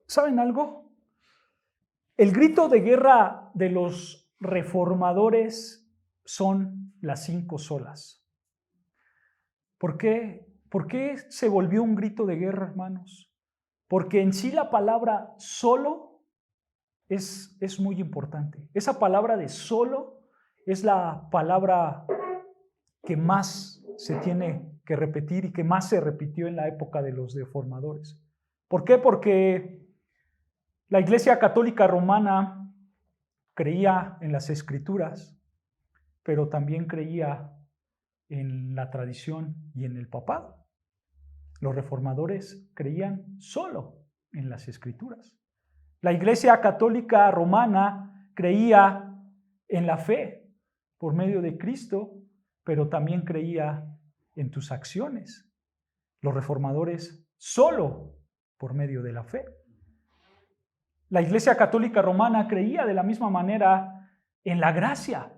¿Saben algo? El grito de guerra de los reformadores son las 5 solas. ¿Por qué? ¿Por qué se volvió un grito de guerra, hermanos? Porque en sí la palabra solo es muy importante. Esa palabra de solo es la palabra que más se tiene que repetir y que más se repitió en la época de los reformadores. ¿Por qué? Porque la Iglesia Católica Romana creía en las Escrituras, pero también creía en la tradición y en el papado. Los reformadores creían solo en las Escrituras. La Iglesia Católica Romana creía en la fe por medio de Cristo, pero también creía en tus acciones. Los reformadores solo por medio de la fe. La Iglesia Católica Romana creía de la misma manera en la gracia.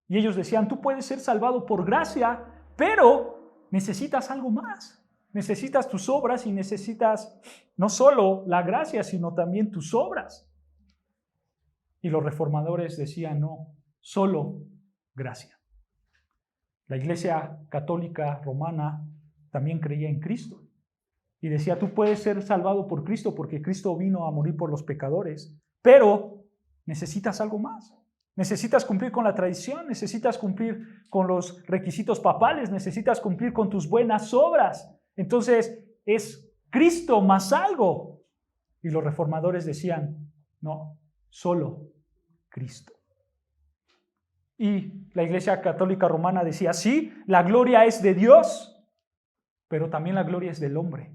Y ellos decían, tú puedes ser salvado por gracia, pero necesitas algo más. Necesitas tus obras y necesitas no solo la gracia, sino también tus obras. Y los reformadores decían, no, solo gracia. La Iglesia Católica Romana también creía en Cristo. Y decía, tú puedes ser salvado por Cristo porque Cristo vino a morir por los pecadores, pero necesitas algo más. Necesitas cumplir con la tradición, necesitas cumplir con los requisitos papales, necesitas cumplir con tus buenas obras. Entonces, es Cristo más algo. Y los reformadores decían, no, solo Cristo. Y la Iglesia Católica Romana decía, sí, la gloria es de Dios, pero también la gloria es del hombre.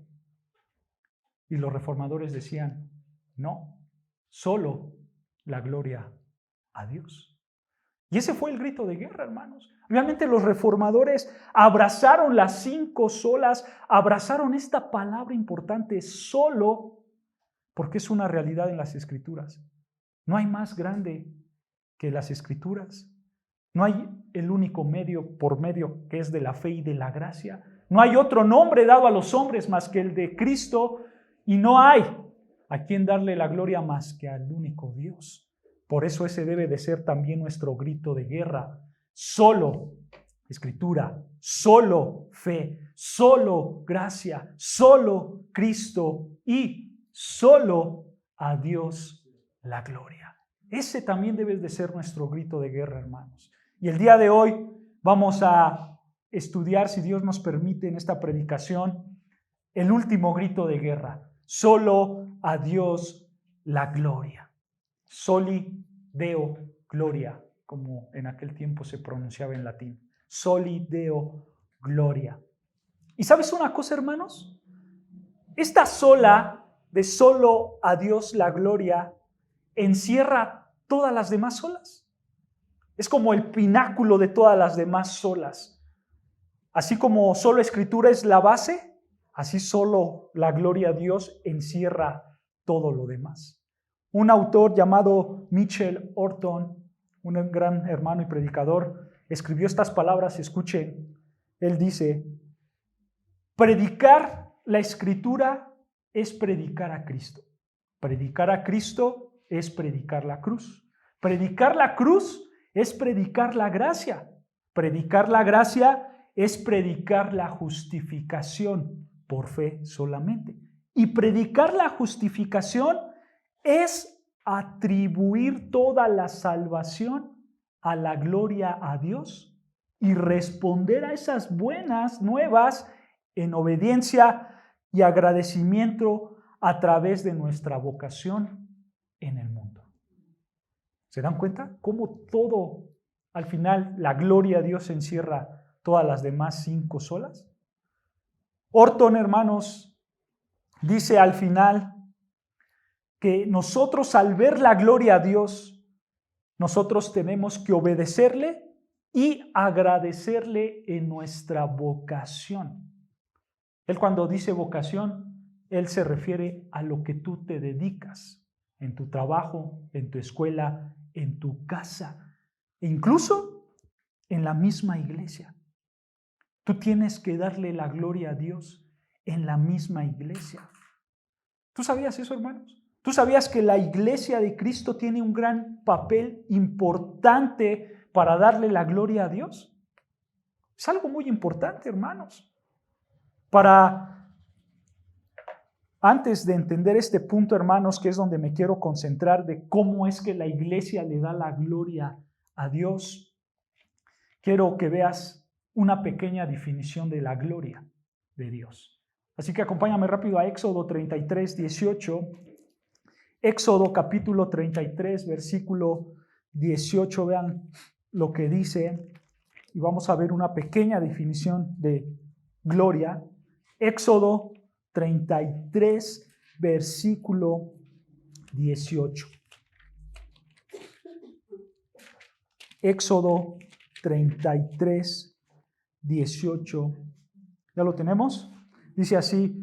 Y los reformadores decían, no, solo la gloria a Dios. Y ese fue el grito de guerra, hermanos. Realmente los reformadores abrazaron las 5 solas, abrazaron esta palabra importante, solo, porque es una realidad en las Escrituras. No hay más grande que las Escrituras. No hay el único medio por medio que es de la fe y de la gracia. No hay otro nombre dado a los hombres más que el de Cristo. Y no hay a quien darle la gloria más que al único Dios. Por eso ese debe de ser también nuestro grito de guerra. Solo Escritura, solo fe, solo gracia, solo Cristo y solo a Dios la gloria. Ese también debe de ser nuestro grito de guerra, hermanos. Y el día de hoy vamos a estudiar, si Dios nos permite, en esta predicación, el último grito de guerra. Solo a Dios la gloria. Soli Deo gloria, como en aquel tiempo se pronunciaba en latín. Soli Deo gloria. ¿Y sabes una cosa, hermanos? Esta sola de solo a Dios la gloria encierra todas las demás solas. Es como el pináculo de todas las demás solas. Así como solo Escritura es la base, así solo la gloria a Dios encierra todo lo demás. Un autor llamado Mitchell Horton, un gran hermano y predicador, escribió estas palabras, escuchen. Él dice, predicar la Escritura es predicar a Cristo. Predicar a Cristo es predicar la cruz. Predicar la cruz es predicar la gracia. Predicar la gracia es predicar la justificación por fe solamente. Y predicar la justificación es atribuir toda la salvación a la gloria a Dios y responder a esas buenas nuevas en obediencia y agradecimiento a través de nuestra vocación en el mundo. ¿Se dan cuenta? Cómo todo, al final, la gloria a Dios encierra todas las demás 5 solas. Horton, hermanos, dice al final que nosotros, al ver la gloria a Dios, nosotros tenemos que obedecerle y agradecerle en nuestra vocación. Él, cuando dice vocación, él se refiere a lo que tú te dedicas en tu trabajo, en tu escuela, en tu casa, e incluso en la misma iglesia. Tú tienes que darle la gloria a Dios en la misma iglesia. ¿Tú sabías eso, hermanos? ¿Tú sabías que la iglesia de Cristo tiene un gran papel importante para darle la gloria a Dios? Es algo muy importante, hermanos. Antes de entender este punto, hermanos, que es donde me quiero concentrar de cómo es que la iglesia le da la gloria a Dios, quiero que veas una pequeña definición de la gloria de Dios. Así que acompáñame rápido a Éxodo 33, 18. Éxodo capítulo 33, versículo 18. Vean lo que dice y vamos a ver una pequeña definición de gloria. Éxodo 33, versículo 18. Éxodo 33, 18. ¿Ya lo tenemos? Dice así: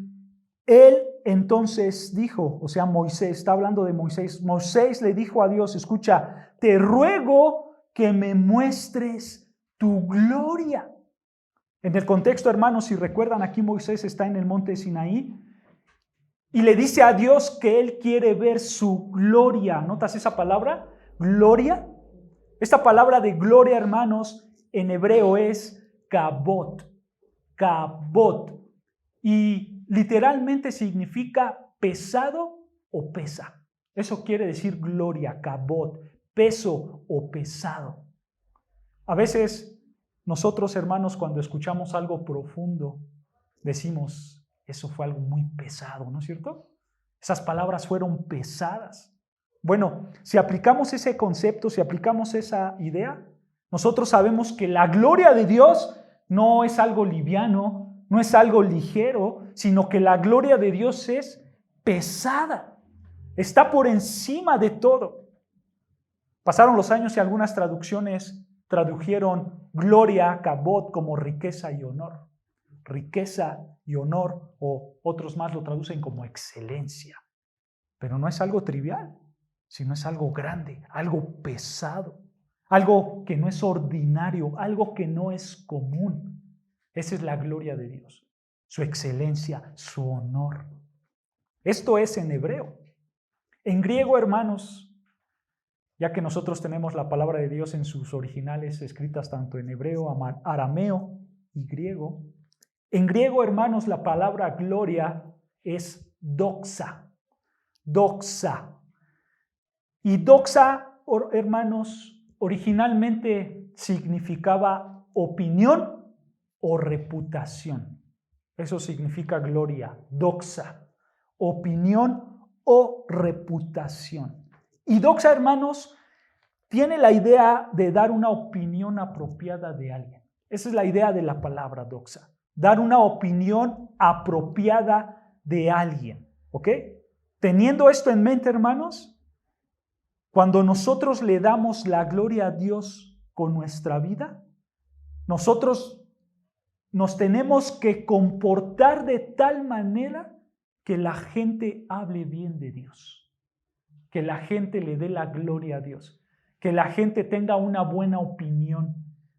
Él entonces dijo, o sea, Moisés, está hablando de Moisés. Moisés le dijo a Dios: escucha, te ruego que me muestres tu gloria. En el contexto, hermanos, si recuerdan, aquí Moisés está en el monte Sinaí y le dice a Dios que él quiere ver su gloria. ¿Notas esa palabra? Gloria. Esta palabra de gloria, hermanos, en hebreo es kabod. Kabod. Y literalmente significa pesado o pesa. Eso quiere decir gloria, kabod, peso o pesado. A veces nosotros, hermanos, cuando escuchamos algo profundo, decimos, eso fue algo muy pesado, ¿no es cierto? Esas palabras fueron pesadas. Bueno, si aplicamos ese concepto, si aplicamos esa idea, nosotros sabemos que la gloria de Dios no es algo liviano, no es algo ligero, sino que la gloria de Dios es pesada, está por encima de todo. Pasaron los años y algunas traducciones tradujeron gloria, kabod, como riqueza y honor. Riqueza y honor, o otros más lo traducen como excelencia. Pero no es algo trivial, sino es algo grande, algo pesado, algo que no es ordinario, algo que no es común. Esa es la gloria de Dios, su excelencia, su honor. Esto es en hebreo. En griego, hermanos, ya que nosotros tenemos la palabra de Dios en sus originales escritas tanto en hebreo, arameo y griego. En griego, hermanos, la palabra gloria es doxa. Doxa. Y doxa, hermanos, originalmente significaba opinión o reputación. Eso significa gloria, doxa, opinión o reputación. Y doxa, hermanos, tiene la idea de dar una opinión apropiada de alguien. Esa es la idea de la palabra doxa. Dar una opinión apropiada de alguien. ¿Ok? Teniendo esto en mente, hermanos, cuando nosotros le damos la gloria a Dios con nuestra vida, nosotros nos tenemos que comportar de tal manera que la gente hable bien de Dios. Que la gente le dé la gloria a Dios, que la gente tenga una buena opinión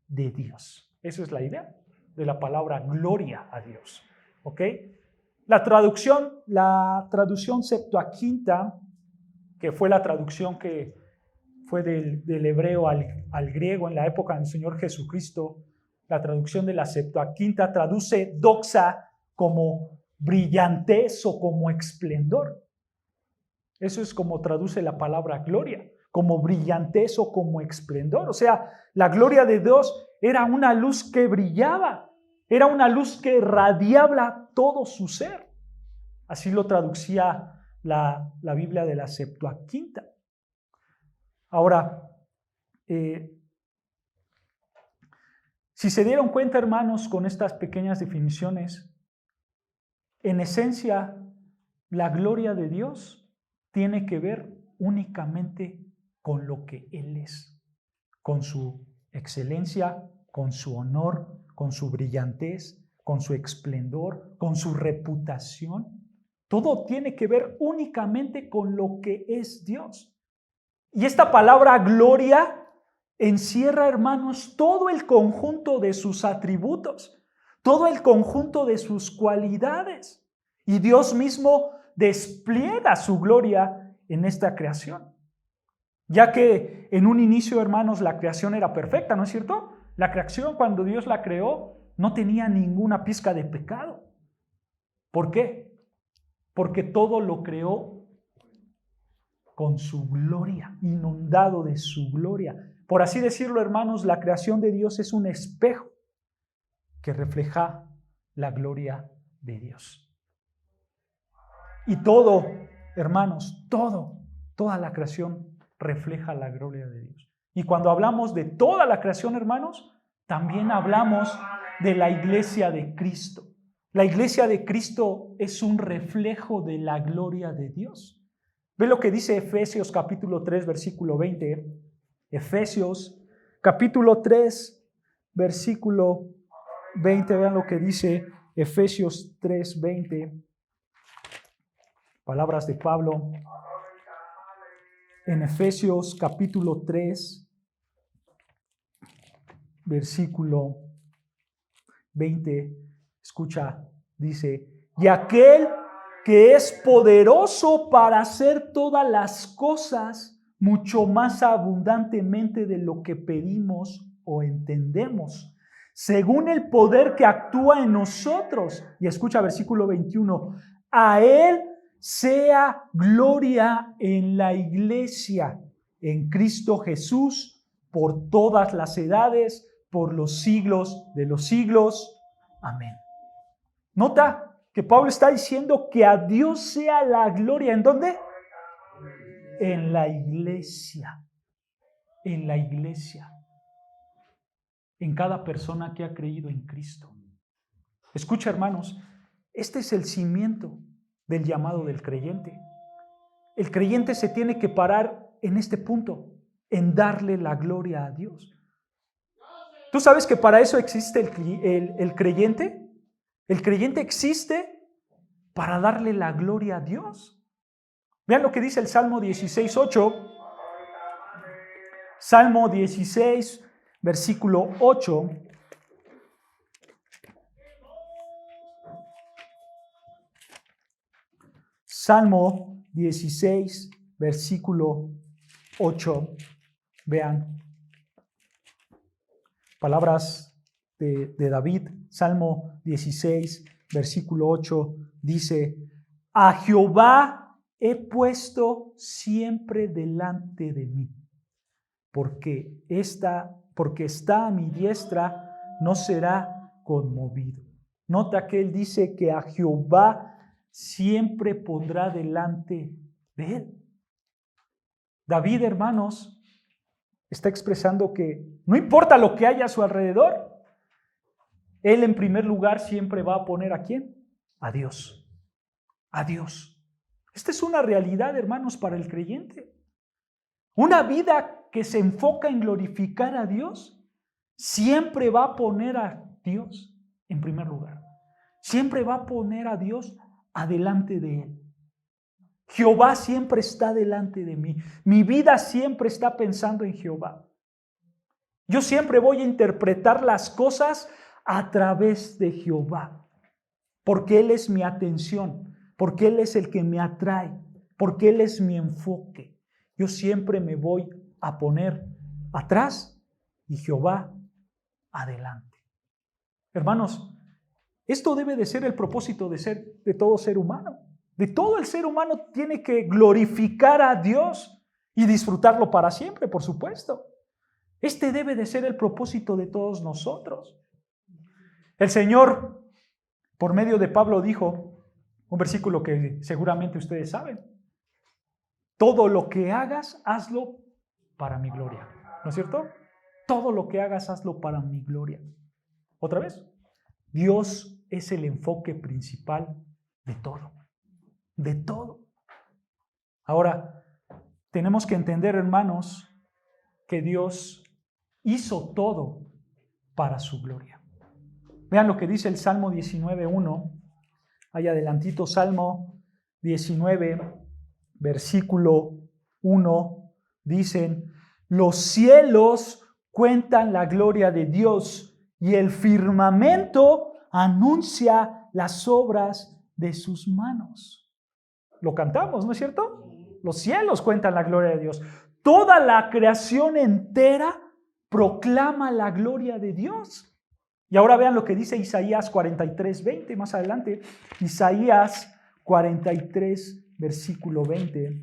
de Dios. Esa es la idea de la palabra gloria a Dios. ¿Ok? La traducción Septuaginta, que fue la traducción que fue del hebreo al griego en la época del Señor Jesucristo, la traducción de la Septuaginta traduce doxa como brillantez o como esplendor. Eso es como traduce la palabra gloria, como brillantez o como esplendor. O sea, la gloria de Dios era una luz que brillaba, era una luz que irradiaba todo su ser. Así lo traducía la Biblia de la Septuaginta. Ahora, si se dieron cuenta, hermanos, con estas pequeñas definiciones, en esencia, la gloria de Dios tiene que ver únicamente con lo que Él es, con su excelencia, con su honor, con su brillantez, con su esplendor, con su reputación. Todo tiene que ver únicamente con lo que es Dios. Y esta palabra gloria encierra, hermanos, todo el conjunto de sus atributos, todo el conjunto de sus cualidades. Y Dios mismo despliega su gloria en esta creación. Ya que en un inicio, hermanos, la creación era perfecta, ¿no es cierto? La creación, cuando Dios la creó, no tenía ninguna pizca de pecado. ¿Por qué? Porque todo lo creó con su gloria, inundado de su gloria. Por así decirlo, hermanos, la creación de Dios es un espejo que refleja la gloria de Dios. Y todo, hermanos, toda la creación refleja la gloria de Dios. Y cuando hablamos de toda la creación, hermanos, también hablamos de la iglesia de Cristo. La iglesia de Cristo es un reflejo de la gloria de Dios. Ve lo que dice Efesios capítulo 3, versículo 20. Efesios capítulo 3, versículo 20. Vean lo que dice Efesios 3, 20. Palabras de Pablo. En Efesios capítulo 3, versículo 20, escucha, dice, y aquel que es poderoso para hacer todas las cosas mucho más abundantemente de lo que pedimos o entendemos, según el poder que actúa en nosotros. Y escucha versículo 21, a Él sea gloria en la iglesia, en Cristo Jesús, por todas las edades, por los siglos de los siglos. Amén. Nota que Pablo está diciendo que a Dios sea la gloria. ¿En dónde? En la iglesia. En la iglesia. En cada persona que ha creído en Cristo. Escucha, hermanos, este es el cimiento del llamado del creyente. El creyente se tiene que parar en este punto, en darle la gloria a Dios. ¿Tú sabes que para eso existe el creyente? El creyente existe para darle la gloria a Dios. Vean lo que dice el Salmo 16:8. Salmo 16, versículo 8. Salmo 16, versículo 8. Vean. Palabras de David. Salmo 16, versículo 8. Dice, a Jehová he puesto siempre delante de mí, porque está a mi diestra, no será conmovido. Nota que él dice que a Jehová siempre pondrá delante de él. David, hermanos, está expresando que no importa lo que haya a su alrededor, él en primer lugar siempre va a poner ¿a quién? A Dios. A Dios. Esta es una realidad, hermanos, para el creyente. Una vida que se enfoca en glorificar a Dios, siempre va a poner a Dios en primer lugar. Siempre va a poner a Dios adelante de él. Jehová siempre está delante de mí. Mi vida siempre está pensando en Jehová. Yo siempre voy a interpretar las cosas a través de Jehová, porque Él es mi atención, porque Él es el que me atrae, porque Él es mi enfoque. Yo siempre me voy a poner atrás y Jehová adelante. Hermanos, esto debe de ser el propósito de todo ser humano. De todo el ser humano tiene que glorificar a Dios y disfrutarlo para siempre, por supuesto. Este debe de ser el propósito de todos nosotros. El Señor, por medio de Pablo, dijo un versículo que seguramente ustedes saben. Todo lo que hagas, hazlo para mi gloria. ¿No es cierto? Todo lo que hagas, hazlo para mi gloria. ¿Otra vez? Dios es el enfoque principal de todo. De todo. Ahora, tenemos que entender, hermanos, que Dios hizo todo para su gloria. Vean lo que dice el Salmo 19:1. Ahí adelantito, Salmo 19, versículo 1. Dicen, los cielos cuentan la gloria de Dios y el firmamento anuncia las obras de sus manos. Lo cantamos, ¿no es cierto? Los cielos cuentan la gloria de Dios. Toda la creación entera proclama la gloria de Dios. Y ahora vean lo que dice Isaías 43:20, más adelante. Isaías 43, versículo 20.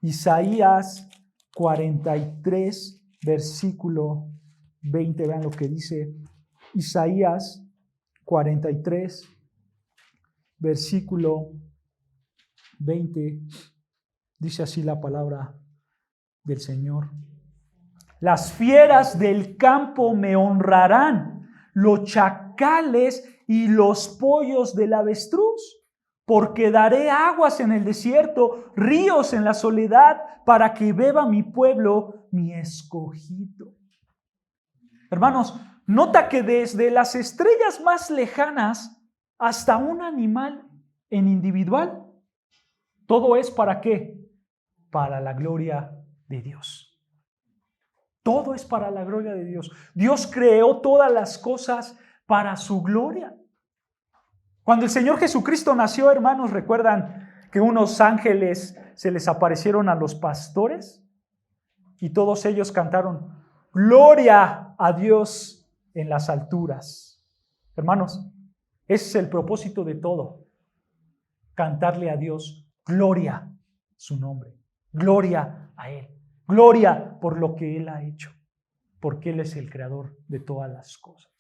Isaías 43, versículo 20. Vean lo que dice Isaías 43, versículo 20. Dice así la palabra del Señor. Las fieras del campo me honrarán, los chacales y los pollos del avestruz, porque daré aguas en el desierto, ríos en la soledad, para que beba mi pueblo, mi escogido. Hermanos, nota que desde las estrellas más lejanas hasta un animal en individual, todo es ¿para qué? Para la gloria de Dios. Todo es para la gloria de Dios. Dios creó todas las cosas para su gloria. Cuando el Señor Jesucristo nació, hermanos, ¿recuerdan que unos ángeles se les aparecieron a los pastores? Y todos ellos cantaron, gloria a Dios en las alturas. Hermanos, ese es el propósito de todo. Cantarle a Dios, gloria a su nombre, gloria a Él. Gloria por lo que Él ha hecho, porque Él es el creador de todas las cosas.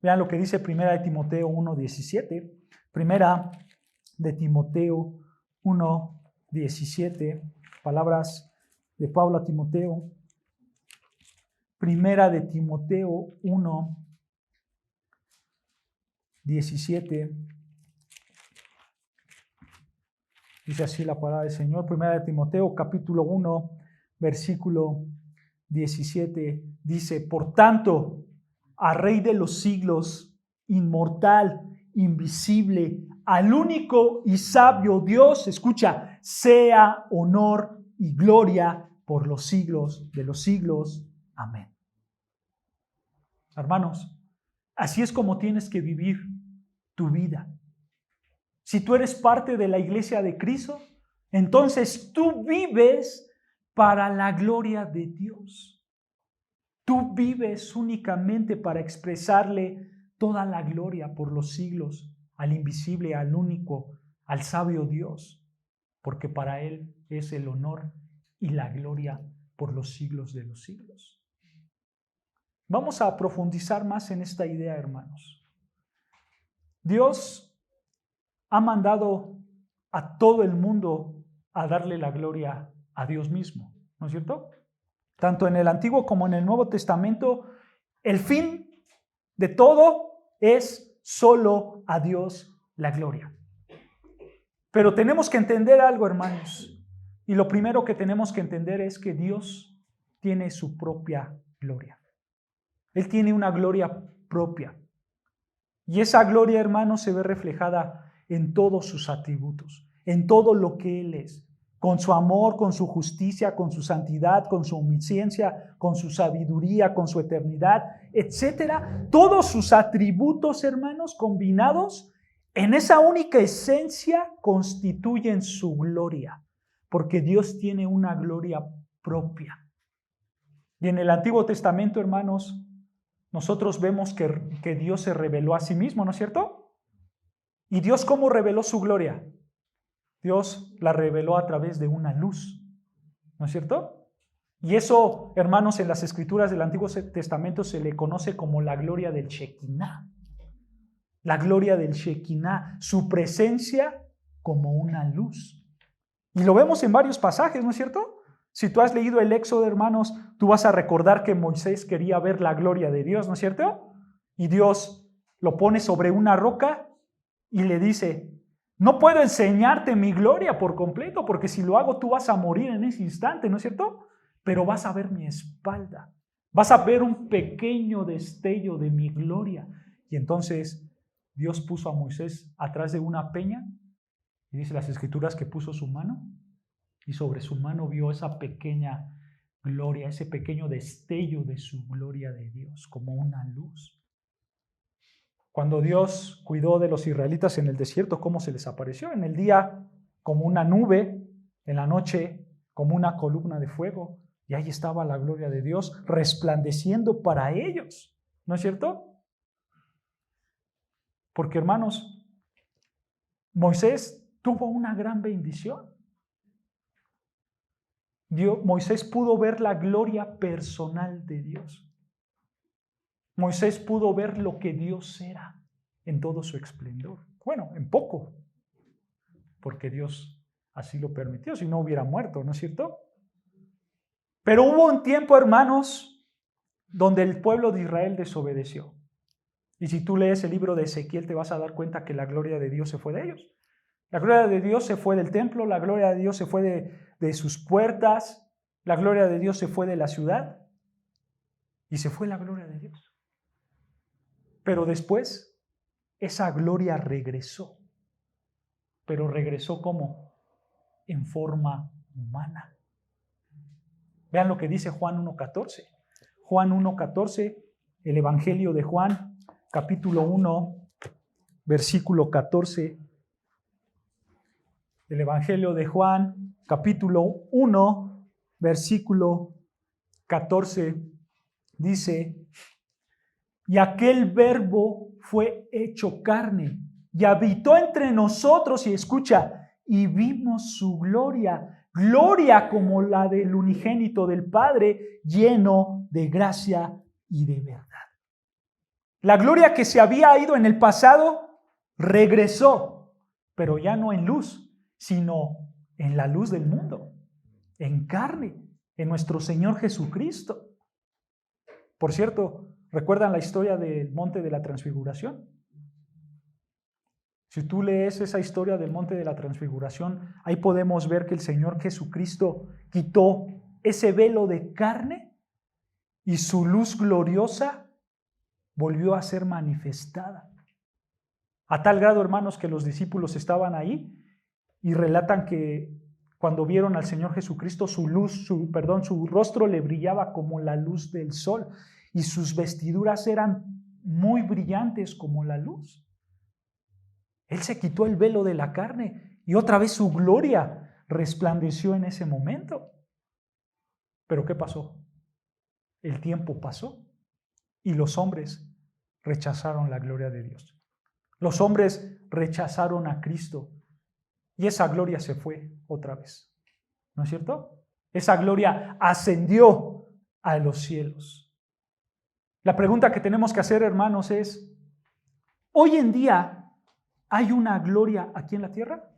Vean lo que dice 1 Timoteo 1:17. 1 Timoteo 1:17. Palabras de Pablo a Timoteo. 1 Timoteo 1:17. Dice así la palabra del Señor. 1 Timoteo capítulo 1. Versículo 17 dice, por tanto, al Rey de los siglos, inmortal, invisible, al único y sabio Dios, escucha, sea honor y gloria por los siglos de los siglos. Amén. Hermanos, así es como tienes que vivir tu vida. Si tú eres parte de la iglesia de Cristo, entonces tú vives para la gloria de Dios. Tú vives únicamente para expresarle toda la gloria por los siglos al invisible, al único, al sabio Dios, porque para Él es el honor y la gloria por los siglos de los siglos. Vamos a profundizar más en esta idea, hermanos. Dios ha mandado a todo el mundo a darle la gloria a Dios mismo, ¿no es cierto? Tanto en el Antiguo como en el Nuevo Testamento, el fin de todo es solo a Dios la gloria. Pero tenemos que entender algo, hermanos, y lo primero que tenemos que entender es que Dios tiene su propia gloria. Él tiene una gloria propia. Y esa gloria, hermanos, se ve reflejada en todos sus atributos, en todo lo que Él es. Con su amor, con su justicia, con su santidad, con su omnisciencia, con su sabiduría, con su eternidad, etcétera. Todos sus atributos, hermanos, combinados en esa única esencia constituyen su gloria, porque Dios tiene una gloria propia. Y en el Antiguo Testamento, hermanos, nosotros vemos que Dios se reveló a sí mismo, ¿no es cierto? ¿Y Dios cómo reveló su gloria? Dios la reveló a través de una luz, ¿no es cierto? Y eso, hermanos, en las escrituras del Antiguo Testamento se le conoce como la gloria del Shekinah. La gloria del Shekinah, su presencia como una luz. Y lo vemos en varios pasajes, ¿no es cierto? Si tú has leído el Éxodo, hermanos, tú vas a recordar que Moisés quería ver la gloria de Dios, ¿no es cierto? Y Dios lo pone sobre una roca y le dice, no puedo enseñarte mi gloria por completo, porque si lo hago tú vas a morir en ese instante, ¿no es cierto? Pero vas a ver mi espalda, vas a ver un pequeño destello de mi gloria. Y entonces Dios puso a Moisés atrás de una peña, y dice las escrituras que puso su mano, y sobre su mano vio esa pequeña gloria, ese pequeño destello de su gloria de Dios, como una luz. Cuando Dios cuidó de los israelitas en el desierto, ¿cómo se les apareció? En el día como una nube, en la noche como una columna de fuego. Y ahí estaba la gloria de Dios resplandeciendo para ellos. ¿No es cierto? Porque, hermanos, Moisés tuvo una gran bendición. Moisés pudo ver la gloria personal de Dios. Moisés pudo ver lo que Dios era en todo su esplendor. Bueno, en poco, porque Dios así lo permitió, si no hubiera muerto, ¿no es cierto? Pero hubo un tiempo, hermanos, donde el pueblo de Israel desobedeció. Y si tú lees el libro de Ezequiel, te vas a dar cuenta que la gloria de Dios se fue de ellos. La gloria de Dios se fue del templo, la gloria de Dios se fue de sus puertas, la gloria de Dios se fue de la ciudad y se fue la gloria de Dios. Pero después esa gloria regresó. Pero regresó ¿cómo? En forma humana. Vean lo que dice Juan 1:14. Juan 1:14, el Evangelio de Juan, capítulo 1, versículo 14. El Evangelio de Juan, capítulo 1, versículo 14, dice: y aquel verbo fue hecho carne y habitó entre nosotros, y escucha, y vimos su gloria, gloria como la del unigénito del Padre, lleno de gracia y de verdad. La gloria que se había ido en el pasado regresó, pero ya no en luz, sino en la luz del mundo, en carne, en nuestro Señor Jesucristo. Por cierto, ¿recuerdan la historia del monte de la transfiguración? Si tú lees esa historia del monte de la transfiguración, ahí podemos ver que el Señor Jesucristo quitó ese velo de carne y su luz gloriosa volvió a ser manifestada. A tal grado, hermanos, que los discípulos estaban ahí y relatan que cuando vieron al Señor Jesucristo, su rostro le brillaba como la luz del sol y sus vestiduras eran muy brillantes como la luz. Él se quitó el velo de la carne y otra vez su gloria resplandeció en ese momento. Pero ¿qué pasó? El tiempo pasó y los hombres rechazaron la gloria de Dios. Los hombres rechazaron a Cristo y esa gloria se fue otra vez. ¿No es cierto? Esa gloria ascendió a los cielos. La pregunta que tenemos que hacer, hermanos, es: ¿hoy en día hay una gloria aquí en la tierra?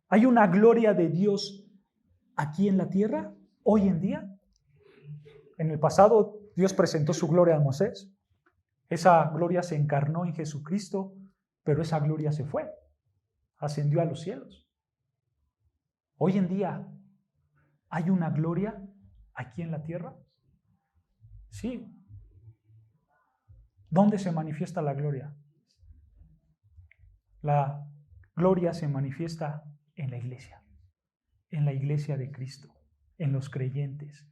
¿Hay una gloria de Dios aquí en la tierra hoy en día? En el pasado Dios presentó su gloria a Moisés. Esa gloria se encarnó en Jesucristo, pero esa gloria se fue, ascendió a los cielos. Hoy en día, ¿hay una gloria aquí en la tierra? Sí. ¿Dónde se manifiesta la gloria? La gloria se manifiesta en la iglesia de Cristo, en los creyentes.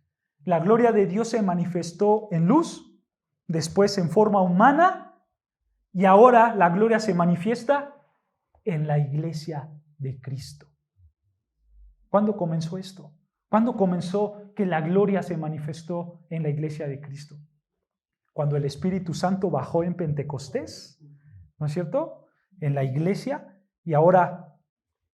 La gloria de Dios se manifestó en luz, después en forma humana, y ahora la gloria se manifiesta en la iglesia de Cristo. ¿Cuándo comenzó esto? ¿Cuándo comenzó que la gloria se manifestó en la iglesia de Cristo? Cuando el Espíritu Santo bajó en Pentecostés, ¿no es cierto? En la iglesia, y ahora,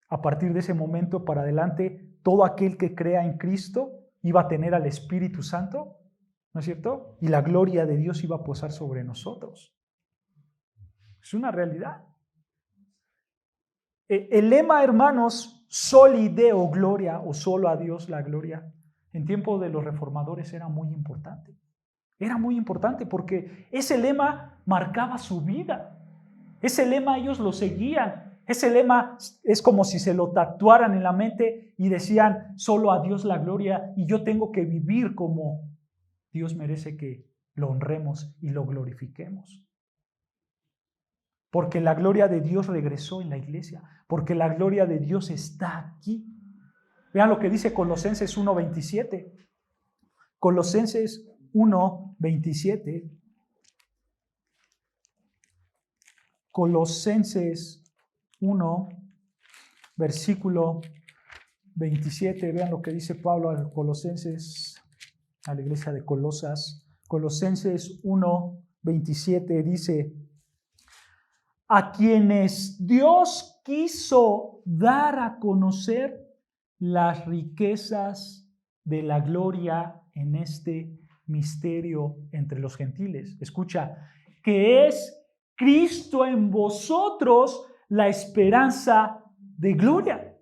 a partir de ese momento para adelante, todo aquel que crea en Cristo iba a tener al Espíritu Santo, ¿no es cierto? Y la gloria de Dios iba a posar sobre nosotros. Es una realidad. El lema, hermanos, soli Deo gloria, o solo a Dios la gloria, en tiempo de los reformadores era muy importante. Era muy importante porque ese lema marcaba su vida. Ese lema ellos lo seguían. Ese lema es como si se lo tatuaran en la mente y decían: solo a Dios la gloria, y yo tengo que vivir como Dios merece que lo honremos y lo glorifiquemos. Porque la gloria de Dios regresó en la iglesia, porque la gloria de Dios está aquí. Vean lo que dice Colosenses 1:27. Colosenses 1:27. Colosenses 1, versículo 27. Vean lo que dice Pablo a Colosenses, a la iglesia de Colosas. Colosenses 1:27 dice: a quienes Dios quiso dar a conocer las riquezas de la gloria en este misterio entre los gentiles. Escucha, que es Cristo en vosotros, la esperanza de gloria.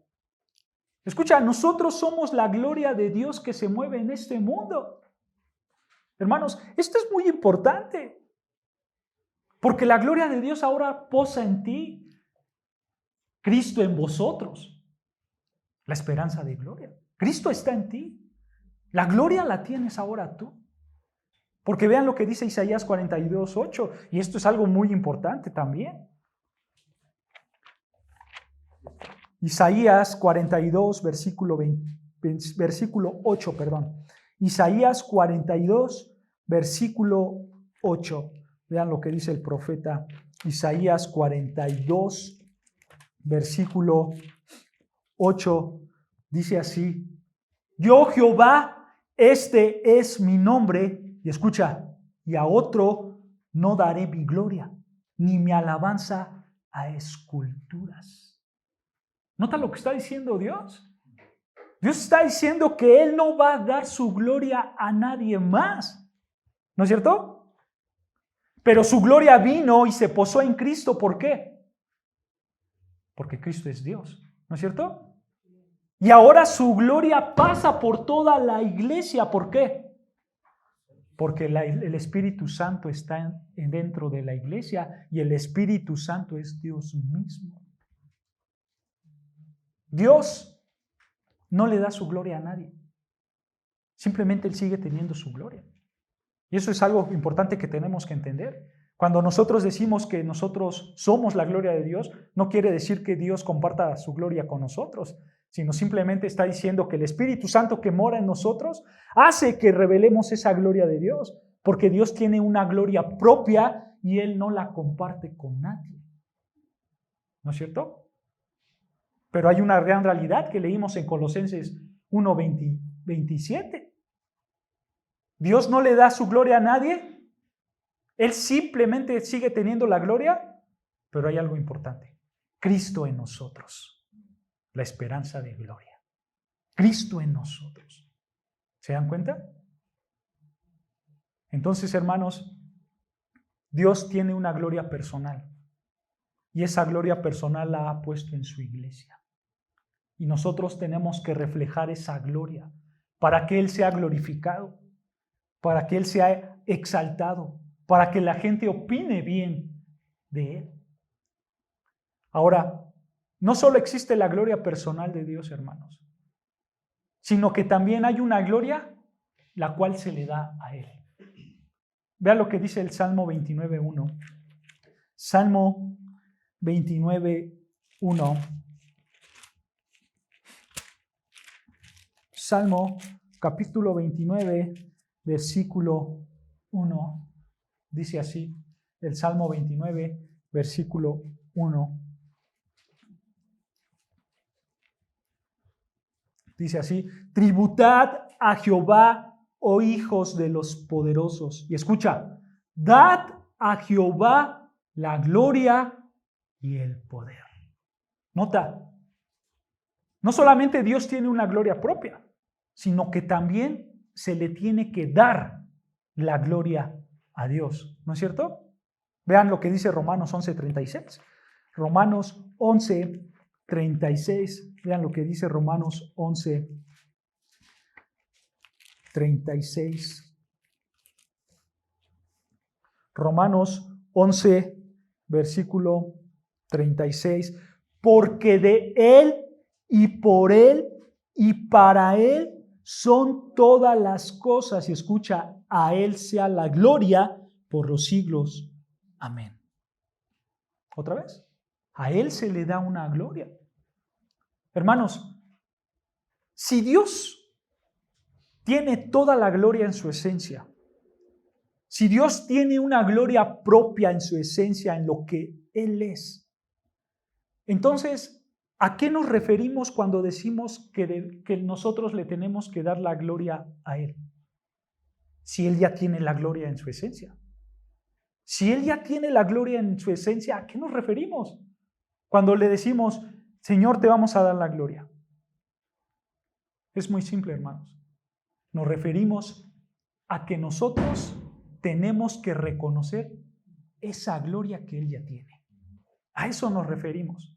Escucha, nosotros somos la gloria de Dios que se mueve en este mundo. Hermanos, esto es muy importante, porque la gloria de Dios ahora posa en ti. Cristo en vosotros, la esperanza de gloria. Cristo está en ti. La gloria la tienes ahora tú. Porque vean lo que dice Isaías 42:8, y esto es algo muy importante también. Isaías 42, versículo 8, perdón. Isaías 42, versículo 8. Vean lo que dice el profeta Isaías 42, versículo 8. Dice así: yo Jehová, este es mi nombre. Y escucha, y a otro no daré mi gloria, ni mi alabanza a esculturas. ¿Nota lo que está diciendo Dios? Dios está diciendo que Él no va a dar su gloria a nadie más. ¿No es cierto? Pero su gloria vino y se posó en Cristo. ¿Por qué? Porque Cristo es Dios. ¿No es cierto? Y ahora su gloria pasa por toda la iglesia. ¿Por qué? Porque el Espíritu Santo está dentro de la iglesia y el Espíritu Santo es Dios mismo. Dios no le da su gloria a nadie. Simplemente Él sigue teniendo su gloria. Y eso es algo importante que tenemos que entender. Cuando nosotros decimos que nosotros somos la gloria de Dios, no quiere decir que Dios comparta su gloria con nosotros, sino simplemente está diciendo que el Espíritu Santo que mora en nosotros hace que revelemos esa gloria de Dios, porque Dios tiene una gloria propia y Él no la comparte con nadie. ¿No es cierto? Pero hay una gran realidad que leímos en Colosenses 1:27. Dios no le da su gloria a nadie, Él simplemente sigue teniendo la gloria, pero hay algo importante: Cristo en nosotros, la esperanza de gloria. Cristo en nosotros. ¿Se dan cuenta? Entonces, hermanos, Dios tiene una gloria personal y esa gloria personal la ha puesto en su iglesia. Y nosotros tenemos que reflejar esa gloria para que Él sea glorificado, para que Él sea exaltado, para que la gente opine bien de Él. Ahora, no solo existe la gloria personal de Dios, hermanos, sino que también hay una gloria la cual se le da a Él. Vean lo que dice el Salmo 29:1. Salmo 29:1. Salmo capítulo 29, versículo 1. Dice así, el Salmo 29, versículo 1. Dice así: tributad a Jehová, oh hijos de los poderosos. Y escucha, dad a Jehová la gloria y el poder. Nota, no solamente Dios tiene una gloria propia, sino que también se le tiene que dar la gloria a Dios. ¿No es cierto? Vean lo que dice Romanos 11:36. Romanos 11:36. Vean lo que dice Romanos 11:36. Romanos 11, versículo 36. Porque de Él y por Él y para Él son todas las cosas. Y escucha, a Él sea la gloria por los siglos. Amén. ¿Otra vez? A Él se le da una gloria. Hermanos, si Dios tiene toda la gloria en su esencia, si Dios tiene una gloria propia en su esencia, en lo que Él es, entonces, ¿a qué nos referimos cuando decimos que nosotros le tenemos que dar la gloria a Él? Si Él ya tiene la gloria en su esencia. Si Él ya tiene la gloria en su esencia, ¿a qué nos referimos? Cuando le decimos, Señor, te vamos a dar la gloria. Es muy simple, hermanos. Nos referimos a que nosotros tenemos que reconocer esa gloria que Él ya tiene. A eso nos referimos.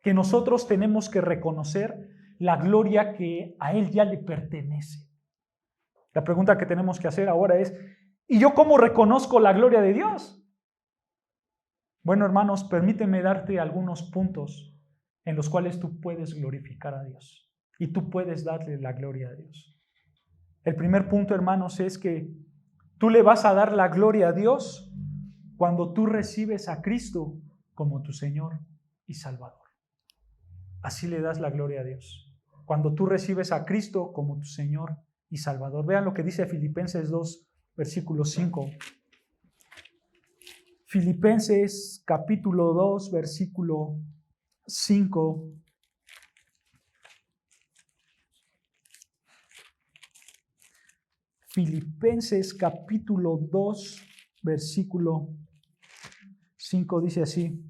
Que nosotros tenemos que reconocer la gloria que a Él ya le pertenece. La pregunta que tenemos que hacer ahora es, ¿y yo cómo reconozco la gloria de Dios? Bueno, hermanos, permíteme darte algunos puntos en los cuales tú puedes glorificar a Dios y tú puedes darle la gloria a Dios. El primer punto, hermanos, es que tú le vas a dar la gloria a Dios cuando tú recibes a Cristo como tu Señor y Salvador. Así le das la gloria a Dios. Cuando tú recibes a Cristo como tu Señor y Salvador. Vean lo que dice Filipenses 2, versículo 5. Filipenses capítulo 2, versículo 5. Filipenses capítulo 2, versículo 5 dice así: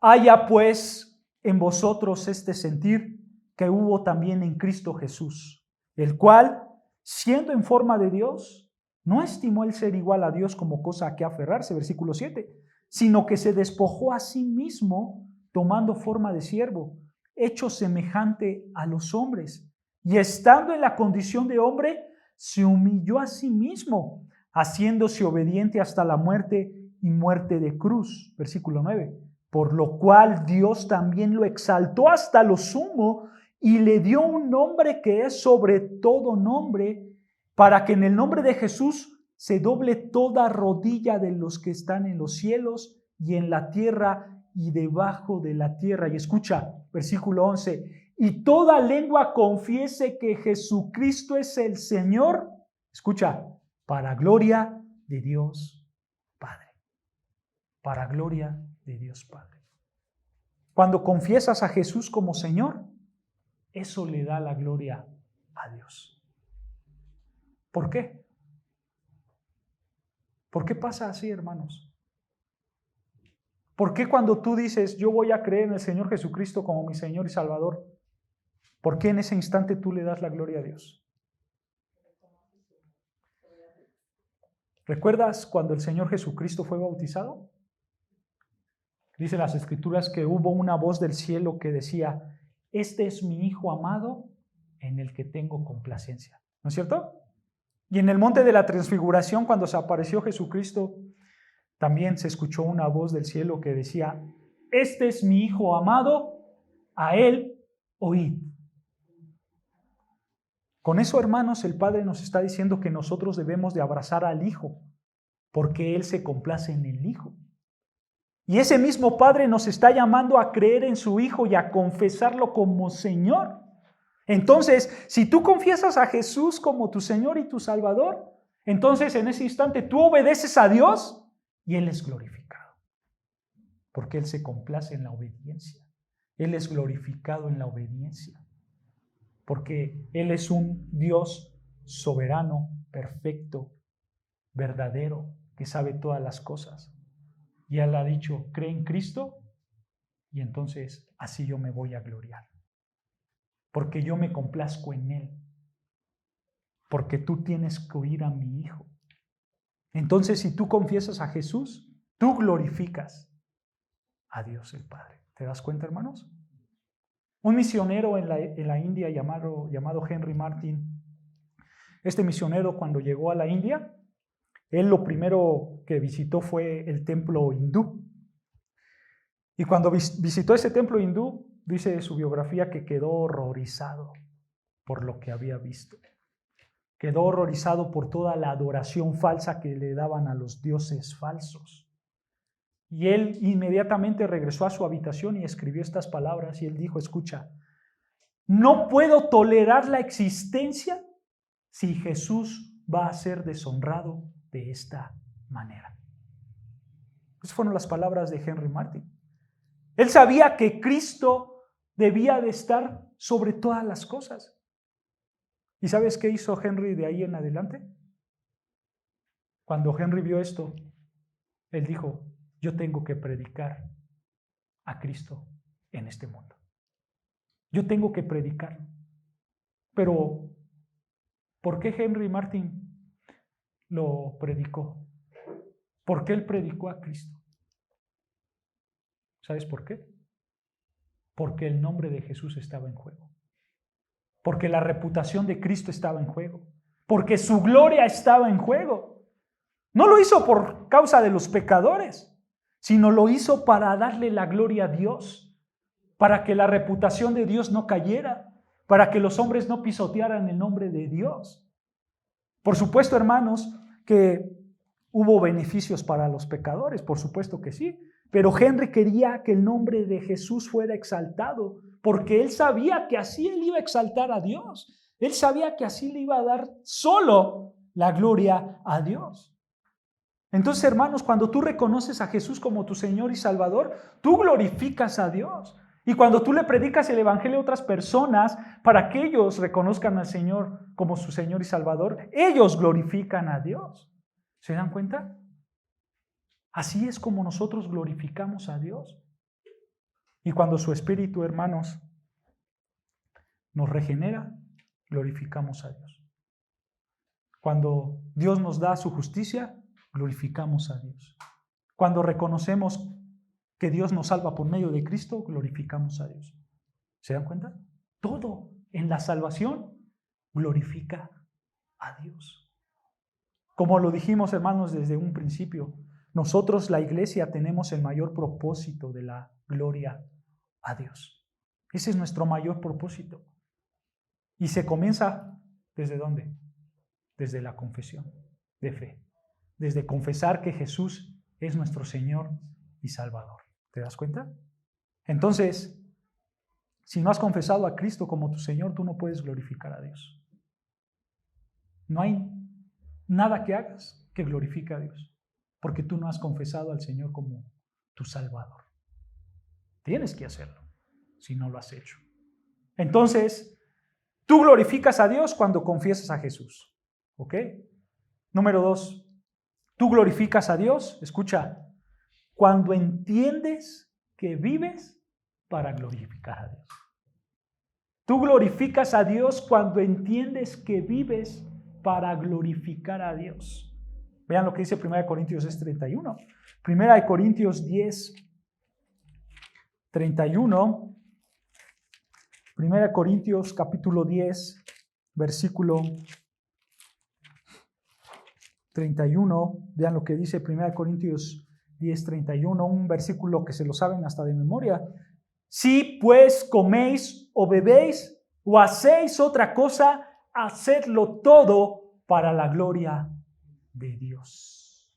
haya pues en vosotros este sentir que hubo también en Cristo Jesús, el cual, siendo en forma de Dios, no estimó el ser igual a Dios como cosa a que aferrarse, versículo 7, sino que se despojó a sí mismo, tomando forma de siervo, hecho semejante a los hombres, y estando en la condición de hombre, se humilló a sí mismo, haciéndose obediente hasta la muerte y muerte de cruz, versículo 9. Por lo cual Dios también lo exaltó hasta lo sumo y le dio un nombre que es sobre todo nombre, para que en el nombre de Jesús se doble toda rodilla de los que están en los cielos y en la tierra y debajo de la tierra. Y escucha, versículo 11, y toda lengua confiese que Jesucristo es el Señor, escucha, para gloria de Dios Padre. Para gloria de Dios Padre. Cuando confiesas a Jesús como Señor, eso le da la gloria a Dios. ¿Por qué? ¿Por qué pasa así, hermanos? ¿Por qué cuando tú dices, yo voy a creer en el Señor Jesucristo como mi Señor y Salvador, por qué en ese instante tú le das la gloria a Dios? ¿Recuerdas cuando el Señor Jesucristo fue bautizado? Dice las Escrituras que hubo una voz del cielo que decía, este es mi Hijo amado en el que tengo complacencia. ¿No es cierto? Y en el monte de la transfiguración, cuando se apareció Jesucristo, también se escuchó una voz del cielo que decía, este es mi Hijo amado, a Él oíd. Con eso, hermanos, el Padre nos está diciendo que nosotros debemos de abrazar al Hijo, porque Él se complace en el Hijo. Y ese mismo Padre nos está llamando a creer en su Hijo y a confesarlo como Señor. Entonces, si tú confiesas a Jesús como tu Señor y tu Salvador, entonces en ese instante tú obedeces a Dios y Él es glorificado. Porque Él se complace en la obediencia. Él es glorificado en la obediencia. Porque Él es un Dios soberano, perfecto, verdadero, que sabe todas las cosas. Y Él ha dicho, cree en Cristo y entonces así yo me voy a gloriar. Porque yo me complazco en Él. Porque tú tienes que oír a mi Hijo. Entonces, si tú confiesas a Jesús, tú glorificas a Dios el Padre. ¿Te das cuenta, hermanos? Un misionero en la India llamado Henry Martyn, este misionero cuando llegó a la India, él lo primero que visitó fue el templo hindú. Y cuando visitó ese templo hindú, dice su biografía que quedó horrorizado por lo que había visto. Quedó horrorizado por toda la adoración falsa que le daban a los dioses falsos. Y él inmediatamente regresó a su habitación y escribió estas palabras y él dijo, escucha, No puedo tolerar la existencia si Jesús va a ser deshonrado de esta manera. Esas fueron las palabras de Henry Martyn. Él sabía que Cristo debía de estar sobre todas las cosas. ¿Y sabes qué hizo Henry de ahí en adelante? Cuando Henry vio esto, él dijo, yo tengo que predicar a Cristo en este mundo. Yo tengo que predicarlo. Pero, ¿por qué Henry Martyn lo predicó? ¿Por qué él predicó a Cristo? ¿Sabes por qué? Porque el nombre de Jesús estaba en juego. Porque la reputación de Cristo estaba en juego. Porque su gloria estaba en juego. No lo hizo por causa de los pecadores, sino lo hizo para darle la gloria a Dios, para que la reputación de Dios no cayera, para que los hombres no pisotearan el nombre de Dios. Por supuesto, hermanos, que hubo beneficios para los pecadores, por supuesto que sí, pero Henry quería que el nombre de Jesús fuera exaltado, porque él sabía que así él iba a exaltar a Dios. Él sabía que así le iba a dar solo la gloria a Dios. Entonces, hermanos, cuando tú reconoces a Jesús como tu Señor y Salvador, tú glorificas a Dios. Y cuando tú le predicas el evangelio a otras personas para que ellos reconozcan al Señor como su Señor y Salvador, ellos glorifican a Dios. ¿Se dan cuenta? Así es como nosotros glorificamos a Dios. Y cuando su Espíritu, hermanos, nos regenera, glorificamos a Dios. Cuando Dios nos da su justicia, glorificamos a Dios. Cuando reconocemos que Dios nos salva por medio de Cristo, glorificamos a Dios. ¿Se dan cuenta? Todo en la salvación glorifica a Dios. Como lo dijimos, hermanos, desde un principio, nosotros, la iglesia, tenemos el mayor propósito de la gloria a Dios. Ese es nuestro mayor propósito. Y se comienza, ¿desde dónde? Desde la confesión de fe. Desde confesar que Jesús es nuestro Señor y Salvador. ¿Te das cuenta? Entonces, si no has confesado a Cristo como tu Señor, tú no puedes glorificar a Dios. No hay nada que hagas que glorifique a Dios, porque tú no has confesado al Señor como tu Salvador. Tienes que hacerlo, si no lo has hecho. Entonces, tú glorificas a Dios cuando confiesas a Jesús. ¿Ok? Número 2. Tú glorificas a Dios, escucha, cuando entiendes que vives para glorificar a Dios. Tú glorificas a Dios cuando entiendes que vives para glorificar a Dios. Vean lo que dice 1 Corintios 10:31. 1 Corintios 10:31. 1 Corintios capítulo 10, versículo 31, vean lo que dice 1 Corintios 10:31, un versículo que se lo saben hasta de memoria. Si pues coméis o bebéis o hacéis otra cosa, hacedlo todo para la gloria de Dios.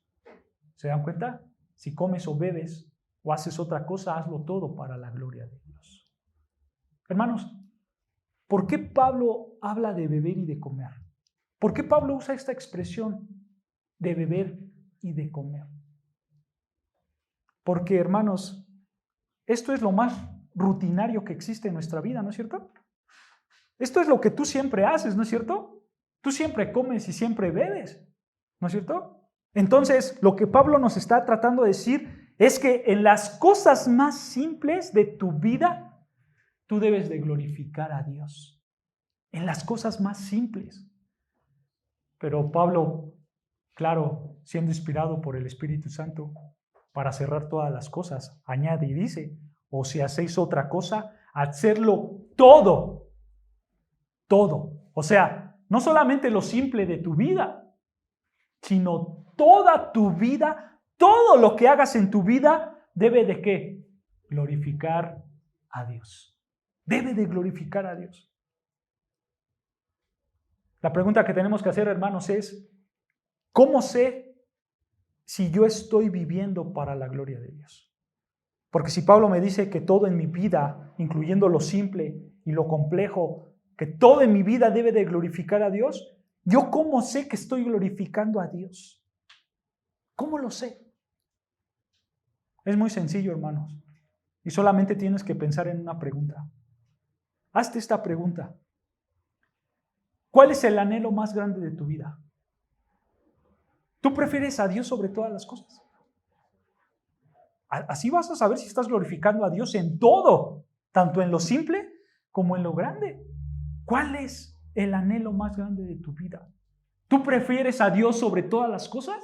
¿Se dan cuenta? Si comes o bebes o haces otra cosa, hazlo todo para la gloria de Dios. Hermanos, ¿por qué Pablo habla de beber y de comer? ¿Por qué Pablo usa esta expresión de beber y de comer? Porque, hermanos, esto es lo más rutinario que existe en nuestra vida, ¿no es cierto? Esto es lo que tú siempre haces, ¿no es cierto? Tú siempre comes y siempre bebes, ¿no es cierto? Entonces, lo que Pablo nos está tratando de decir es que en las cosas más simples de tu vida, tú debes de glorificar a Dios. En las cosas más simples. Pero Pablo, claro, siendo inspirado por el Espíritu Santo, para cerrar todas las cosas, añade y dice, o si hacéis otra cosa, hacerlo todo. Todo. O sea, no solamente lo simple de tu vida, sino toda tu vida, todo lo que hagas en tu vida, debe de ¿qué? Glorificar a Dios. Debe de glorificar a Dios. La pregunta que tenemos que hacer, hermanos, es, ¿cómo sé si yo estoy viviendo para la gloria de Dios? Porque si Pablo me dice que todo en mi vida, incluyendo lo simple, y lo complejo que todo en mi vida debe de glorificar a Dios, ¿yo cómo sé que estoy glorificando a Dios? ¿Cómo lo sé? Es muy sencillo, hermanos. Y solamente tienes que pensar en una pregunta. Hazte esta pregunta. ¿Cuál es el anhelo más grande de tu vida? ¿Tú prefieres a Dios sobre todas las cosas? Así vas a saber si estás glorificando a Dios en todo, tanto en lo simple como en lo grande. ¿Cuál es el anhelo más grande de tu vida? ¿Tú prefieres a Dios sobre todas las cosas?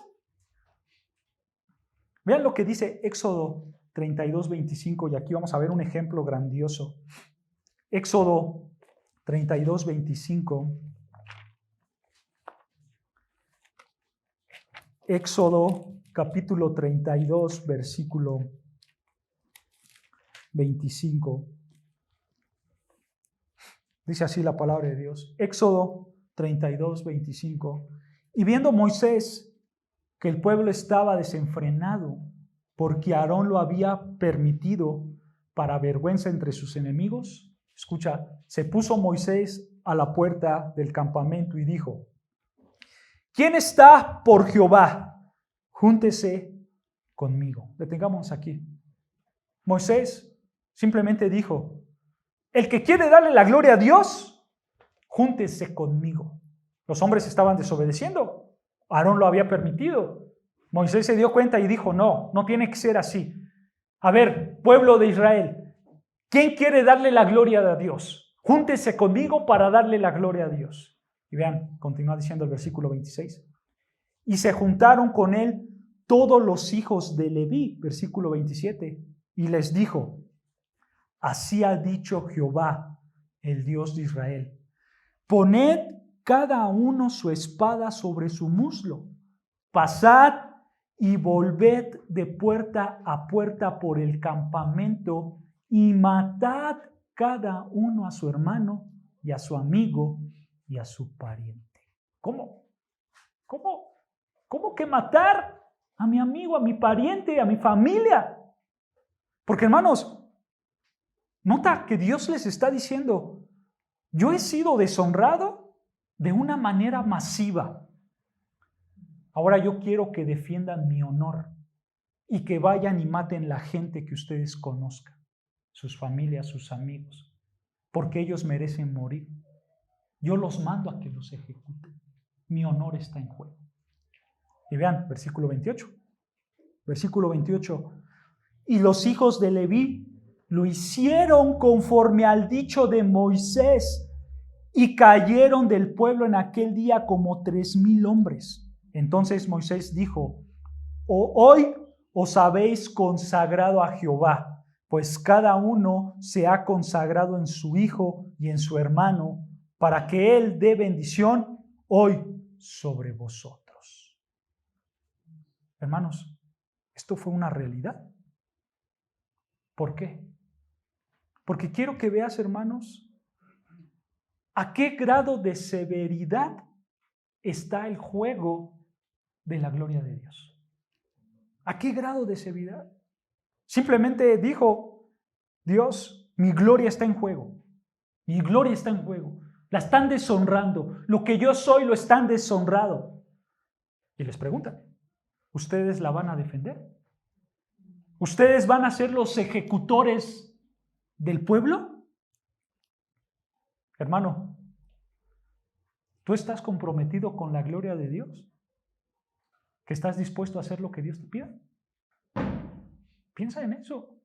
Vean lo que dice Éxodo 32:25, y aquí vamos a ver un ejemplo grandioso. Éxodo 32:25. Éxodo capítulo 32, versículo 25. Dice así la palabra de Dios. Éxodo 32:25. Y viendo Moisés que el pueblo estaba desenfrenado, porque Aarón lo había permitido para vergüenza entre sus enemigos, escucha, se puso Moisés a la puerta del campamento y dijo: ¿quién está por Jehová? Júntese conmigo. Detengamos aquí. Moisés simplemente dijo: el que quiere darle la gloria a Dios, júntese conmigo. Los hombres estaban desobedeciendo. Aarón lo había permitido. Moisés se dio cuenta y dijo: no tiene que ser así. A ver, pueblo de Israel, ¿quién quiere darle la gloria a Dios? Júntese conmigo para darle la gloria a Dios. Y vean, continúa diciendo el versículo 26. Y se juntaron con él todos los hijos de Leví, versículo 27, y les dijo: así ha dicho Jehová, el Dios de Israel: poned cada uno su espada sobre su muslo, pasad y volved de puerta a puerta por el campamento y matad cada uno a su hermano y a su amigo y a su pariente. ¿Cómo? ¿Cómo que matar a mi amigo, a mi pariente, a mi familia? Porque, hermanos, nota que Dios les está diciendo: yo he sido deshonrado de una manera masiva. Ahora yo quiero que defiendan mi honor y que vayan y maten la gente que ustedes conozcan, sus familias, sus amigos, porque ellos merecen morir. Yo los mando a que los ejecuten. Mi honor está en juego. Y vean, versículo 28. Versículo 28. Y los hijos de Leví lo hicieron conforme al dicho de Moisés, y cayeron del pueblo en aquel día como 3,000 hombres. Entonces Moisés dijo: hoy os habéis consagrado a Jehová, pues cada uno se ha consagrado en su hijo y en su hermano, para que él dé bendición hoy sobre vosotros. Hermanos, esto fue una realidad. ¿Por qué? Porque quiero que veas, hermanos, a qué grado de severidad está el juego de la gloria de Dios. ¿A qué grado de severidad? Simplemente dijo Dios: mi gloria está en juego. Mi gloria está en juego. La están deshonrando. Lo que yo soy lo están deshonrando. Y les preguntan: ¿ustedes la van a defender? ¿Ustedes van a ser los ejecutores del pueblo? Hermano, ¿tú estás comprometido con la gloria de Dios? ¿Que estás dispuesto a hacer lo que Dios te pida? Piensa en eso.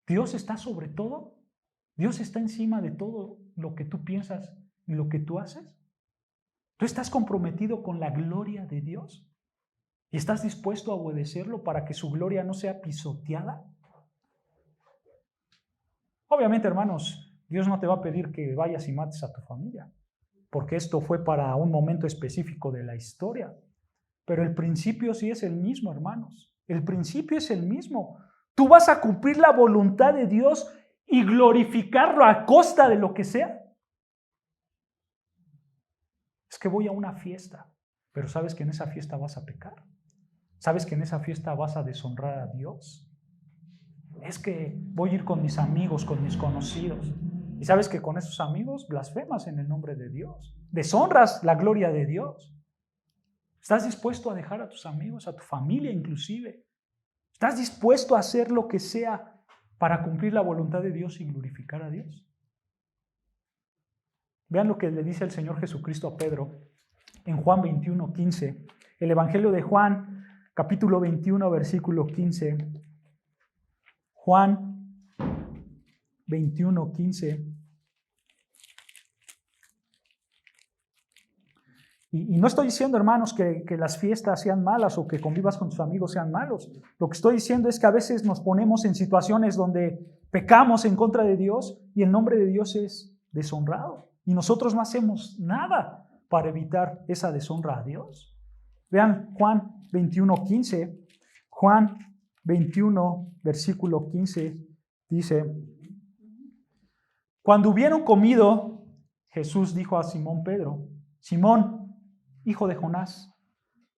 Dios está sobre todo. Dios está encima de todo lo que tú piensas y lo que tú haces. ¿Tú estás comprometido con la gloria de Dios? ¿Y estás dispuesto a obedecerlo para que su gloria no sea pisoteada? Obviamente, hermanos, Dios no te va a pedir que vayas y mates a tu familia, porque esto fue para un momento específico de la historia. Pero el principio sí es el mismo, hermanos. El principio es el mismo. Tú vas a cumplir la voluntad de Dios y glorificarlo a costa de lo que sea. Es que voy a una fiesta, pero sabes que en esa fiesta vas a pecar. Sabes que en esa fiesta vas a deshonrar a Dios. Es que voy a ir con mis amigos, con mis conocidos. Y sabes que con esos amigos blasfemas en el nombre de Dios, deshonras la gloria de Dios. ¿Estás dispuesto a dejar a tus amigos, a tu familia inclusive? ¿Estás dispuesto a hacer lo que sea para cumplir la voluntad de Dios y glorificar a Dios? Vean lo que le dice el Señor Jesucristo a Pedro en Juan 21:15. El Evangelio de Juan, capítulo 21, versículo 15. Juan 21:15. Y no estoy diciendo, hermanos, que las fiestas sean malas o que convivas con tus amigos sean malos. Lo que estoy diciendo es que a veces nos ponemos en situaciones donde pecamos en contra de Dios y el nombre de Dios es deshonrado. Y nosotros no hacemos nada para evitar esa deshonra a Dios. Vean Juan 21:15. Juan 21, versículo 15, dice: Cuando hubieron comido, Jesús dijo a Simón Pedro: Simón, hijo de Jonás,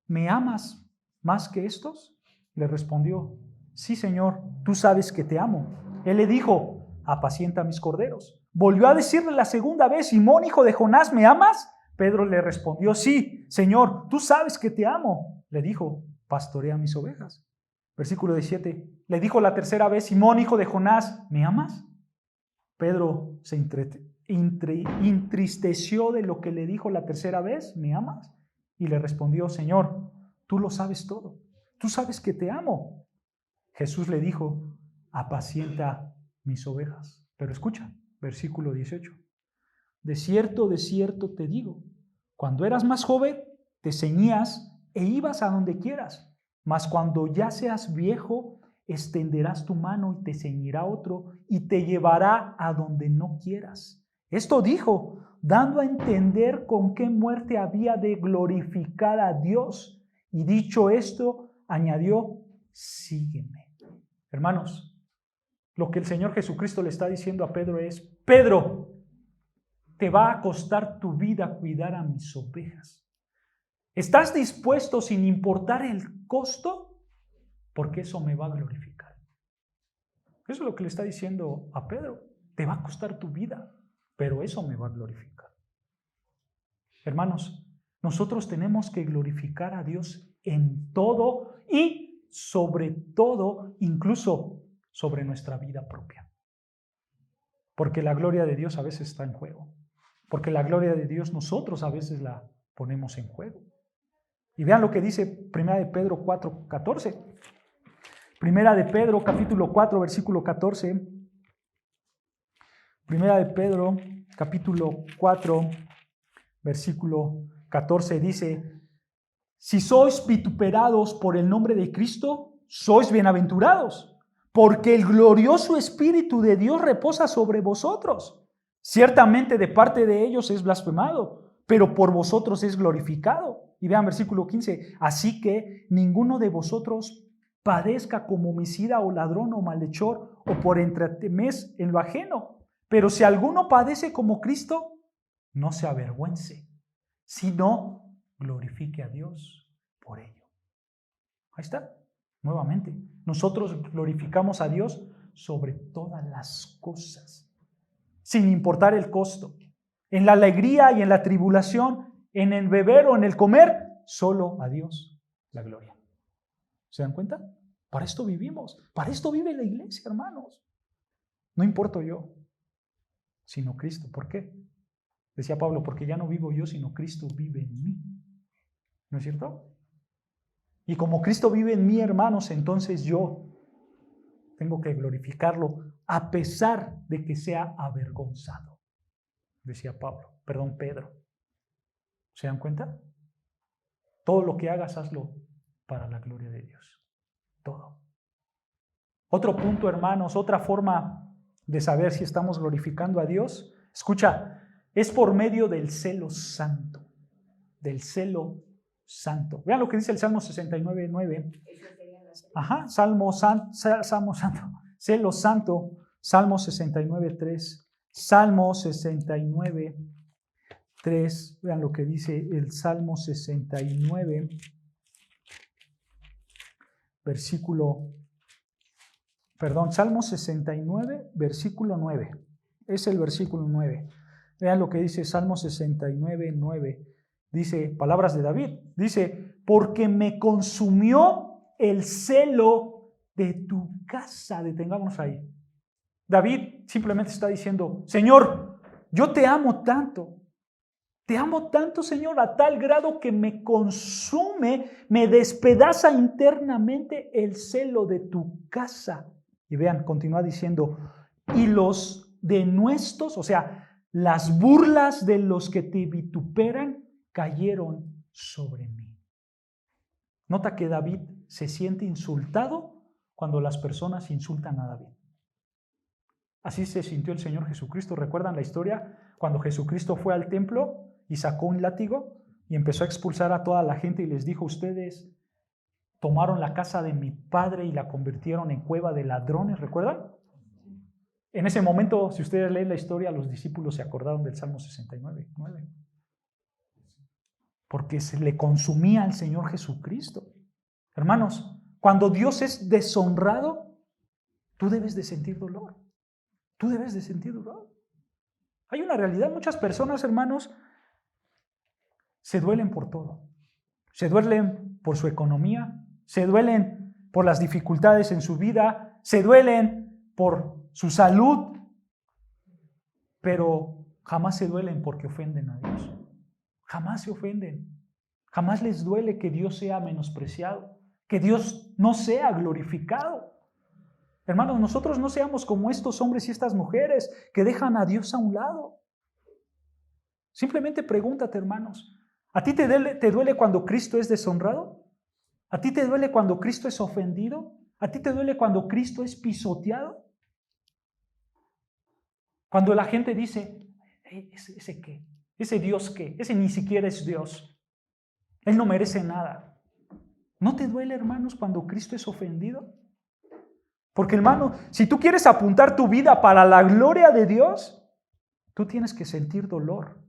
¿me amas más que estos? Le respondió: Sí, Señor, tú sabes que te amo. Él le dijo: Apacienta mis corderos. Volvió a decirle la segunda vez: Simón, hijo de Jonás, ¿me amas? Pedro le respondió: Sí, Señor, tú sabes que te amo. Le dijo: Pastorea mis ovejas. Versículo 17. Le dijo la tercera vez: Simón, hijo de Jonás, ¿me amas? Pedro se entristeció de lo que le dijo la tercera vez: ¿me amas? Y le respondió: Señor, tú lo sabes todo. Tú sabes que te amo. Jesús le dijo: apacienta mis ovejas. Pero escucha, versículo 18. De cierto te digo, cuando eras más joven, te ceñías e ibas a donde quieras. Mas cuando ya seas viejo, extenderás tu mano y te ceñirá otro y te llevará a donde no quieras. Esto dijo, dando a entender con qué muerte había de glorificar a Dios. Y dicho esto, añadió: sígueme. Hermanos, lo que el Señor Jesucristo le está diciendo a Pedro es: Pedro, te va a costar tu vida cuidar a mis ovejas. ¿Estás dispuesto sin importar el costo? Porque eso me va a glorificar. Eso es lo que le está diciendo a Pedro. Te va a costar tu vida, pero eso me va a glorificar. Hermanos, nosotros tenemos que glorificar a Dios en todo y sobre todo, incluso sobre nuestra vida propia. Porque la gloria de Dios a veces está en juego. Porque la gloria de Dios nosotros a veces la ponemos en juego. Y vean lo que dice 1 de Pedro 4:14. 1 de Pedro capítulo 4, versículo 14. 1 de Pedro capítulo 4, versículo 14 dice: si sois vituperados por el nombre de Cristo, sois bienaventurados, porque el glorioso Espíritu de Dios reposa sobre vosotros. Ciertamente de parte de ellos es blasfemado, pero por vosotros es glorificado. Y vean versículo 15, así que ninguno de vosotros padezca como homicida o ladrón o malhechor o por entremés en lo ajeno. Pero si alguno padece como Cristo, no se avergüence, sino glorifique a Dios por ello. Ahí está, nuevamente. Nosotros glorificamos a Dios sobre todas las cosas, sin importar el costo. En la alegría y en la tribulación, en el beber o en el comer, solo a Dios la gloria. ¿Se dan cuenta? Para esto vivimos, para esto vive la iglesia, hermanos. No importo yo, sino Cristo. ¿Por qué? Decía Pablo, porque ya no vivo yo, sino Cristo vive en mí. ¿No es cierto? Y como Cristo vive en mí, hermanos, entonces yo tengo que glorificarlo a pesar de que sea avergonzado. Decía Pedro. ¿Se dan cuenta? Todo lo que hagas, hazlo para la gloria de Dios. Todo. Otro punto, hermanos, otra forma de saber si estamos glorificando a Dios, escucha, es por medio del celo santo. Del celo santo. Vean lo que dice el Salmo 69:9. Salmo santo. Celo santo. Salmo 69:3. Salmo 69:3. Vean lo que dice el Salmo 69, Salmo 69, versículo 9. es el versículo 9. Vean lo que dice Salmo 69, 9. Dice, palabras de David, dice, porque me consumió el celo de tu casa. Detengámonos ahí. David simplemente está diciendo, Señor, yo te amo tanto, Señor, a tal grado que me consume, me despedaza internamente el celo de tu casa. Y vean, continúa diciendo, y los denuestos, o sea, las burlas de los que te vituperan, cayeron sobre mí. Nota que David se siente insultado cuando las personas insultan a David. Así se sintió el Señor Jesucristo. ¿Recuerdan la historia? Cuando Jesucristo fue al templo y sacó un látigo y empezó a expulsar a toda la gente y les dijo, ustedes tomaron la casa de mi padre y la convirtieron en cueva de ladrones, ¿recuerdan? En ese momento, si ustedes leen la historia, los discípulos se acordaron del Salmo 69, 9. Porque se le consumía al Señor Jesucristo. Hermanos, cuando Dios es deshonrado, tú debes de sentir dolor. Tú debes de sentir dolor. Hay una realidad, muchas personas, hermanos, se duelen por todo. Se duelen por su economía, se duelen por las dificultades en su vida, se duelen por su salud, pero jamás se duelen porque ofenden a Dios. Jamás se ofenden. Jamás les duele que Dios sea menospreciado, que Dios no sea glorificado. Hermanos, nosotros no seamos como estos hombres y estas mujeres que dejan a Dios a un lado. Simplemente pregúntate, hermanos, ¿a ti te duele cuando Cristo es deshonrado? ¿A ti te duele cuando Cristo es ofendido? ¿A ti te duele cuando Cristo es pisoteado? Cuando la gente dice, ¿ese qué? ¿Ese Dios qué? Ese ni siquiera es Dios. Él no merece nada. ¿No te duele, hermanos, cuando Cristo es ofendido? Porque, hermano, si tú quieres apuntar tu vida para la gloria de Dios, tú tienes que sentir dolor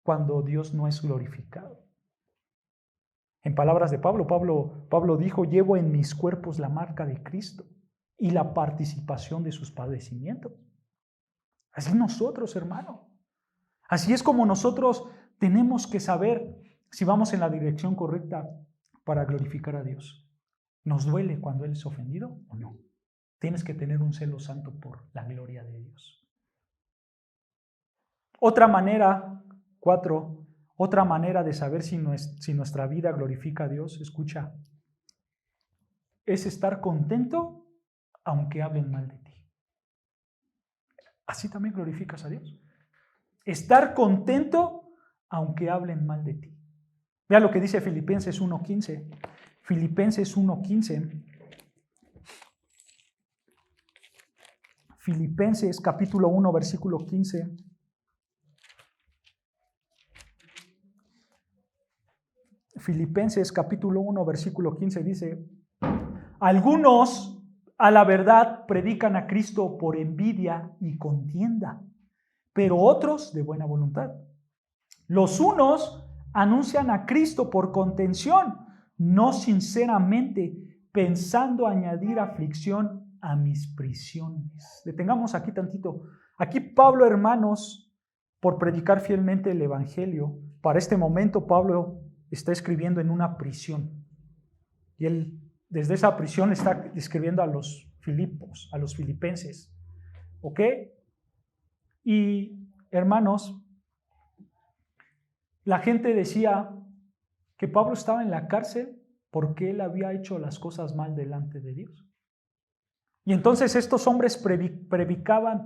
cuando Dios no es glorificado. En palabras de Pablo dijo, llevo en mis cuerpos la marca de Cristo y la participación de sus padecimientos. Así nosotros, hermano. Así es como nosotros tenemos que saber si vamos en la dirección correcta para glorificar a Dios. ¿Nos duele cuando Él es ofendido o no? Tienes que tener un celo santo por la gloria de Dios. Otra manera, 4, otra manera de saber si nuestra vida glorifica a Dios, escucha, es estar contento aunque hablen mal de ti. Así también glorificas a Dios. Estar contento aunque hablen mal de ti. Vea lo que dice Filipenses 1:15. Filipenses 1:15. Filipenses capítulo 1, versículo 15. Filipenses capítulo 1, versículo 15 dice, algunos a la verdad predican a Cristo por envidia y contienda, pero otros de buena voluntad. Los unos anuncian a Cristo por contención, no sinceramente, pensando añadir aflicción a mis prisiones. Detengamos aquí tantito. Aquí Pablo, hermanos, por predicar fielmente el Evangelio, para este momento Pablo está escribiendo en una prisión. Y él desde esa prisión está escribiendo a los Filipos, a los filipenses. ¿Ok? Y hermanos, la gente decía que Pablo estaba en la cárcel porque él había hecho las cosas mal delante de Dios. Y entonces estos hombres predicaban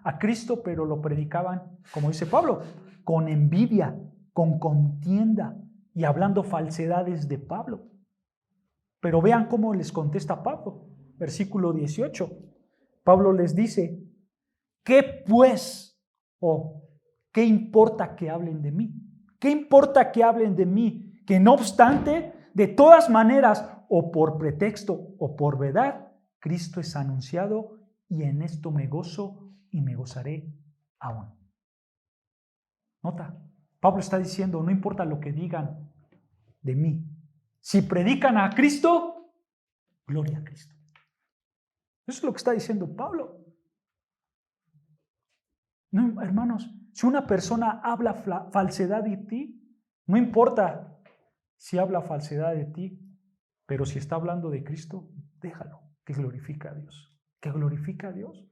a Cristo, pero lo predicaban, como dice Pablo, con envidia, con contienda y hablando falsedades de Pablo. Pero vean cómo les contesta Pablo. Versículo 18. Pablo les dice, ¿qué pues? ¿O qué importa que hablen de mí? ¿Qué importa que hablen de mí? Que no obstante, de todas maneras, o por pretexto o por verdad, Cristo es anunciado y en esto me gozo y me gozaré aún. Nota, Pablo está diciendo, no importa lo que digan de mí. Si predican a Cristo, gloria a Cristo. Eso es lo que está diciendo Pablo. No, hermanos, si una persona habla falsedad de ti, no importa si habla falsedad de ti, pero si está hablando de Cristo, déjalo, que glorifica a Dios, que glorifica a Dios,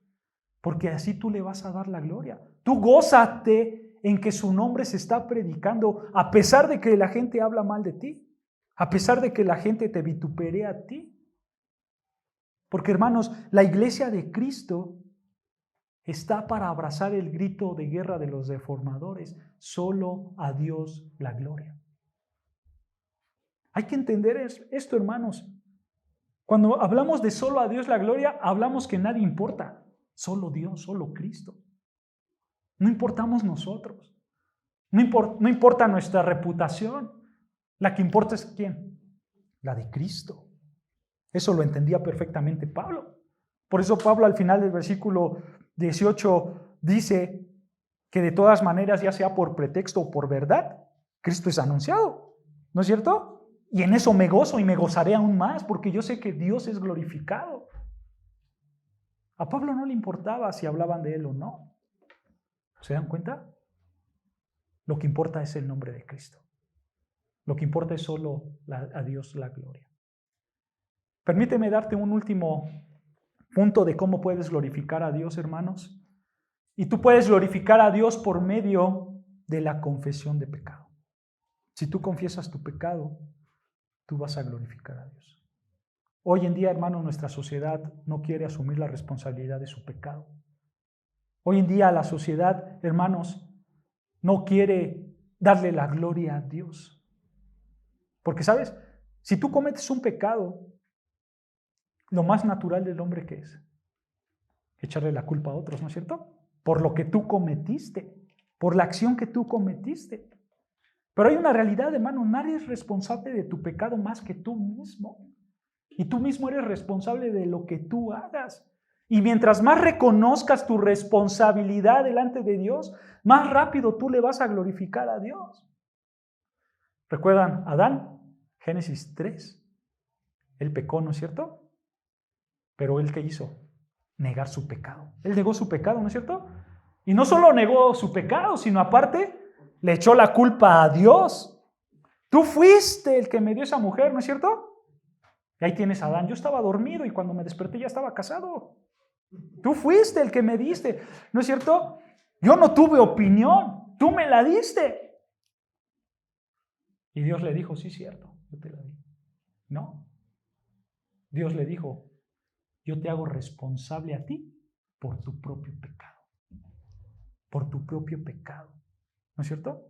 porque así tú le vas a dar la gloria. Tú gózate en que su nombre se está predicando, a pesar de que la gente habla mal de ti, a pesar de que la gente te vituperea a ti. Porque, hermanos, la iglesia de Cristo está para abrazar el grito de guerra de los reformadores. Solo a Dios la gloria. Hay que entender esto, hermanos. Cuando hablamos de solo a Dios la gloria, hablamos que nadie importa. Solo Dios, solo Cristo. No importamos nosotros. No importa nuestra reputación. La que importa es ¿quién? La de Cristo. Eso lo entendía perfectamente Pablo. Por eso Pablo al final del versículo 18 dice que de todas maneras, ya sea por pretexto o por verdad, Cristo es anunciado. ¿No es cierto? Y en eso me gozo y me gozaré aún más porque yo sé que Dios es glorificado. A Pablo no le importaba si hablaban de él o no. ¿Se dan cuenta? Lo que importa es el nombre de Cristo. Lo que importa es solo a Dios la gloria. Permíteme darte un último punto de cómo puedes glorificar a Dios, hermanos. Y tú puedes glorificar a Dios por medio de la confesión de pecado. Si tú confiesas tu pecado, tú vas a glorificar a Dios. Hoy en día, hermanos, nuestra sociedad no quiere asumir la responsabilidad de su pecado. Hoy en día la sociedad, hermanos, no quiere darle la gloria a Dios. Porque, ¿sabes? Si tú cometes un pecado, lo más natural del hombre, ¿qué es? Echarle la culpa a otros, ¿no es cierto? Por lo que tú cometiste, por la acción que tú cometiste. Pero hay una realidad, hermano, nadie es responsable de tu pecado más que tú mismo. Y tú mismo eres responsable de lo que tú hagas. Y mientras más reconozcas tu responsabilidad delante de Dios, más rápido tú le vas a glorificar a Dios. ¿Recuerdan Adán? Génesis 3. Él pecó, ¿no es cierto? Pero él, ¿qué hizo? Negar su pecado. Él negó su pecado, ¿no es cierto? Y no solo negó su pecado, sino aparte le echó la culpa a Dios. Tú fuiste el que me dio esa mujer, ¿no es cierto? Y ahí tienes a Adán. Yo estaba dormido y cuando me desperté ya estaba casado. Tú fuiste el que me diste, ¿no es cierto? Yo no tuve opinión, tú me la diste. Y Dios le dijo, sí, cierto, yo te la di. No. Dios le dijo, yo te hago responsable a ti por tu propio pecado. Por tu propio pecado. ¿No es cierto?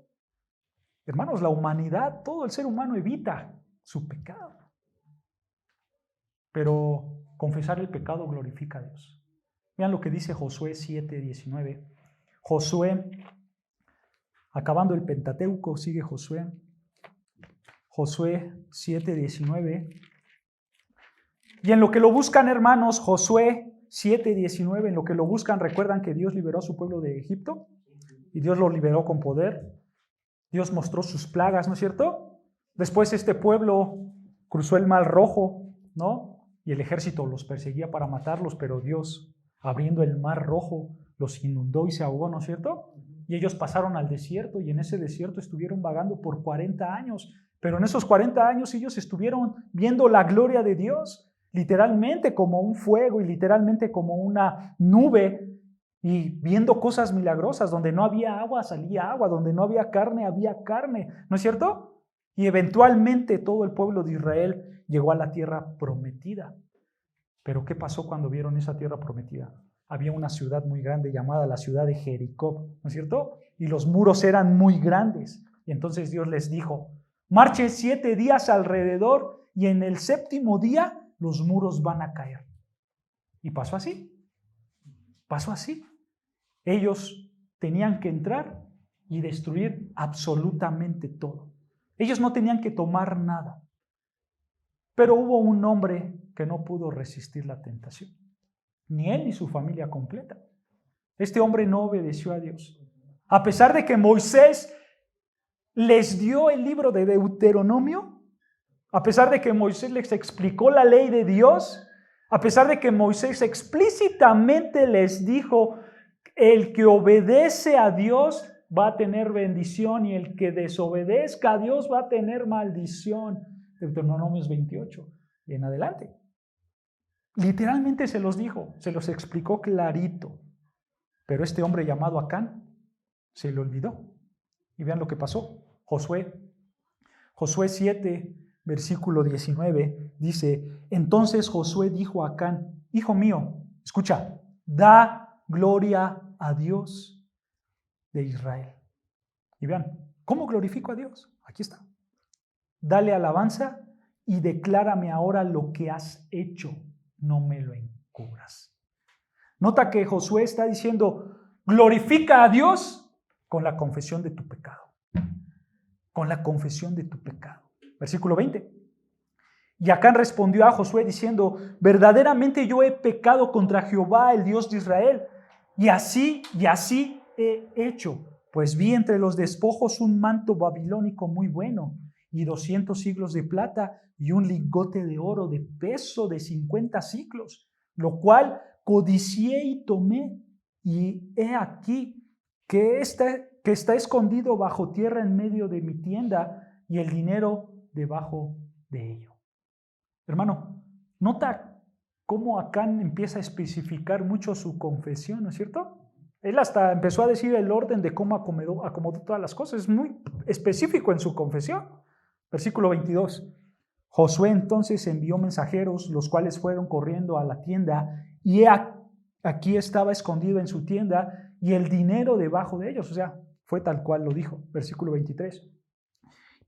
Hermanos, la humanidad, todo el ser humano evita su pecado. Pero confesar el pecado glorifica a Dios. Vean lo que dice Josué 7:19. Josué, acabando el Pentateuco, sigue Josué. Josué 7:19. Y en lo que lo buscan, hermanos, Josué 7:19, en lo que lo buscan, recuerdan que Dios liberó a su pueblo de Egipto y Dios lo liberó con poder. Dios mostró sus plagas, ¿no es cierto? Después este pueblo cruzó el Mar Rojo, ¿no? Y el ejército los perseguía para matarlos, pero Dios, abriendo el Mar Rojo, los inundó y se ahogó, ¿no es cierto? Y ellos pasaron al desierto y en ese desierto estuvieron vagando por 40 años. Pero en esos 40 años ellos estuvieron viendo la gloria de Dios. Literalmente como un fuego y literalmente como una nube y viendo cosas milagrosas. Donde no había agua, salía agua. Donde no había carne, había carne. ¿No es cierto? Y eventualmente todo el pueblo de Israel llegó a la tierra prometida. Pero ¿qué pasó cuando vieron esa tierra prometida? Había una ciudad muy grande llamada la ciudad de Jericó, ¿no es cierto? Y los muros eran muy grandes. Y entonces Dios les dijo, marchen 7 días alrededor y en el 7º día los muros van a caer. Y pasó así. Pasó así. Ellos tenían que entrar y destruir absolutamente todo. Ellos no tenían que tomar nada. Pero hubo un hombre que no pudo resistir la tentación. Ni él ni su familia completa. Este hombre no obedeció a Dios. A pesar de que Moisés les dio el libro de Deuteronomio, a pesar de que Moisés les explicó la ley de Dios, a pesar de que Moisés explícitamente les dijo El que obedece a Dios va a tener bendición y el que desobedezca a Dios va a tener maldición. Deuteronomios 28 y en adelante. Literalmente se los dijo, se los explicó clarito. Pero este hombre llamado Acán se le olvidó. Y vean lo que pasó. Josué 7, versículo 19, dice: entonces Josué dijo a Acán: hijo mío, escucha, da gloria a Dios de Israel. Y vean, ¿cómo glorifico a Dios? Aquí está. Dale alabanza y declárame ahora lo que has hecho, no me lo encubras. Nota que Josué está diciendo: glorifica a Dios con la confesión de tu pecado. Con la confesión de tu pecado. Versículo 20. Y Acán respondió a Josué diciendo: verdaderamente yo he pecado contra Jehová, el Dios de Israel, y así he hecho, pues vi entre los despojos un manto babilónico muy bueno, y 200 siclos de plata, y un lingote de oro de peso de 50 siclos, lo cual codicié y tomé, y he aquí que está escondido bajo tierra en medio de mi tienda, y el dinero debajo de ello. Hermano, nota cómo Acán empieza a especificar mucho su confesión, ¿no es cierto? Él hasta empezó a decir el orden de cómo acomodó todas las cosas. Es muy específico en su confesión. Versículo 22. Josué entonces envió mensajeros, los cuales fueron corriendo a la tienda, y aquí estaba escondido en su tienda, y el dinero debajo de ellos. O sea, fue tal cual lo dijo. Versículo 23.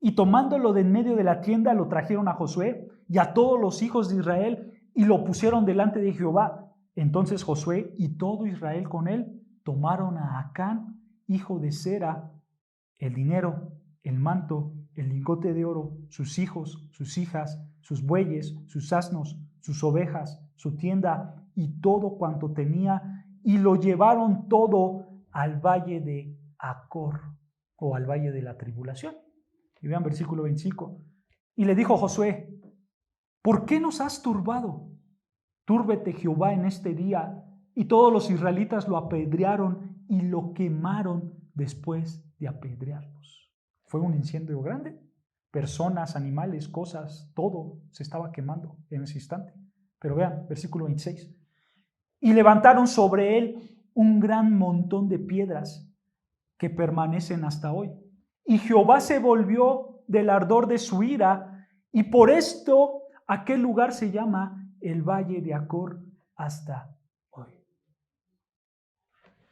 Y tomándolo de en medio de la tienda, lo trajeron a Josué y a todos los hijos de Israel, y lo pusieron delante de Jehová. Entonces Josué y todo Israel con él tomaron a Acán, hijo de Zera, el dinero, el manto, el lingote de oro, sus hijos, sus hijas, sus bueyes, sus asnos, sus ovejas, su tienda y todo cuanto tenía, y lo llevaron todo al valle de Acor, o al valle de la tribulación. Y vean versículo 25. Y le dijo Josué: ¿por qué nos has turbado? Túrbete Jehová en este día. Y todos los israelitas lo apedrearon y lo quemaron después de apedrearlos. Fue un incendio grande. Personas, animales, cosas, todo se estaba quemando en ese instante. Pero vean, versículo 26. Y levantaron sobre él un gran montón de piedras que permanecen hasta hoy. Y Jehová se volvió del ardor de su ira, y por esto aquel lugar se llama el Valle de Acor hasta hoy.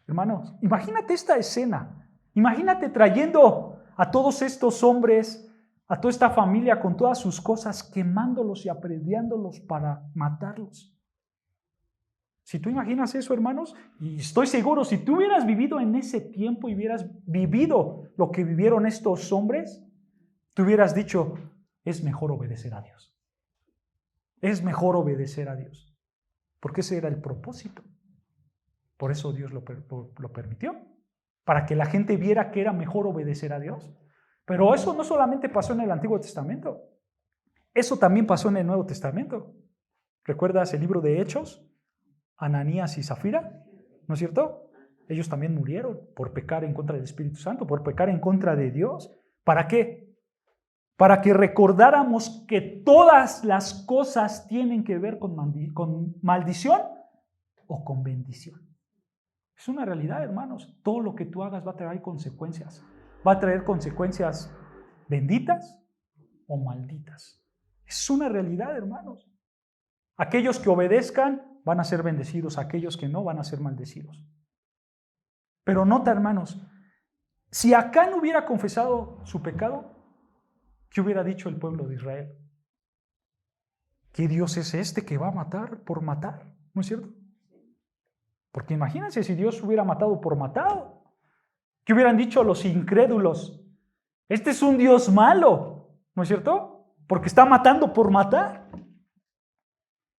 Hermanos, imagínate esta escena. Imagínate trayendo a todos estos hombres, a toda esta familia con todas sus cosas, quemándolos y apedreándolos para matarlos. Si tú imaginas eso, hermanos, y estoy seguro, si tú hubieras vivido en ese tiempo y hubieras vivido lo que vivieron estos hombres, tú hubieras dicho: es mejor obedecer a Dios. Es mejor obedecer a Dios. Porque ese era el propósito. Por eso Dios lo permitió. Para que la gente viera que era mejor obedecer a Dios. Pero eso no solamente pasó en el Antiguo Testamento. Eso también pasó en el Nuevo Testamento. ¿Recuerdas el libro de Hechos? Ananías y Zafira, ¿no es cierto? Ellos también murieron por pecar en contra del Espíritu Santo, por pecar en contra de Dios. ¿Para qué? Para que recordáramos que todas las cosas tienen que ver con maldición o con bendición. Es una realidad, hermanos. Todo lo que tú hagas va a traer consecuencias. Va a traer consecuencias benditas o malditas. Es una realidad, hermanos. Aquellos que obedezcan van a ser bendecidos, aquellos que no van a ser maldecidos. Pero nota, hermanos, si Acán hubiera confesado su pecado, ¿qué hubiera dicho el pueblo de Israel? ¿Qué Dios es este que va a matar por matar? ¿No es cierto? Porque imagínense si Dios hubiera matado por matar. ¿Qué hubieran dicho los incrédulos? Este es un Dios malo, ¿no es cierto? Porque está matando por matar.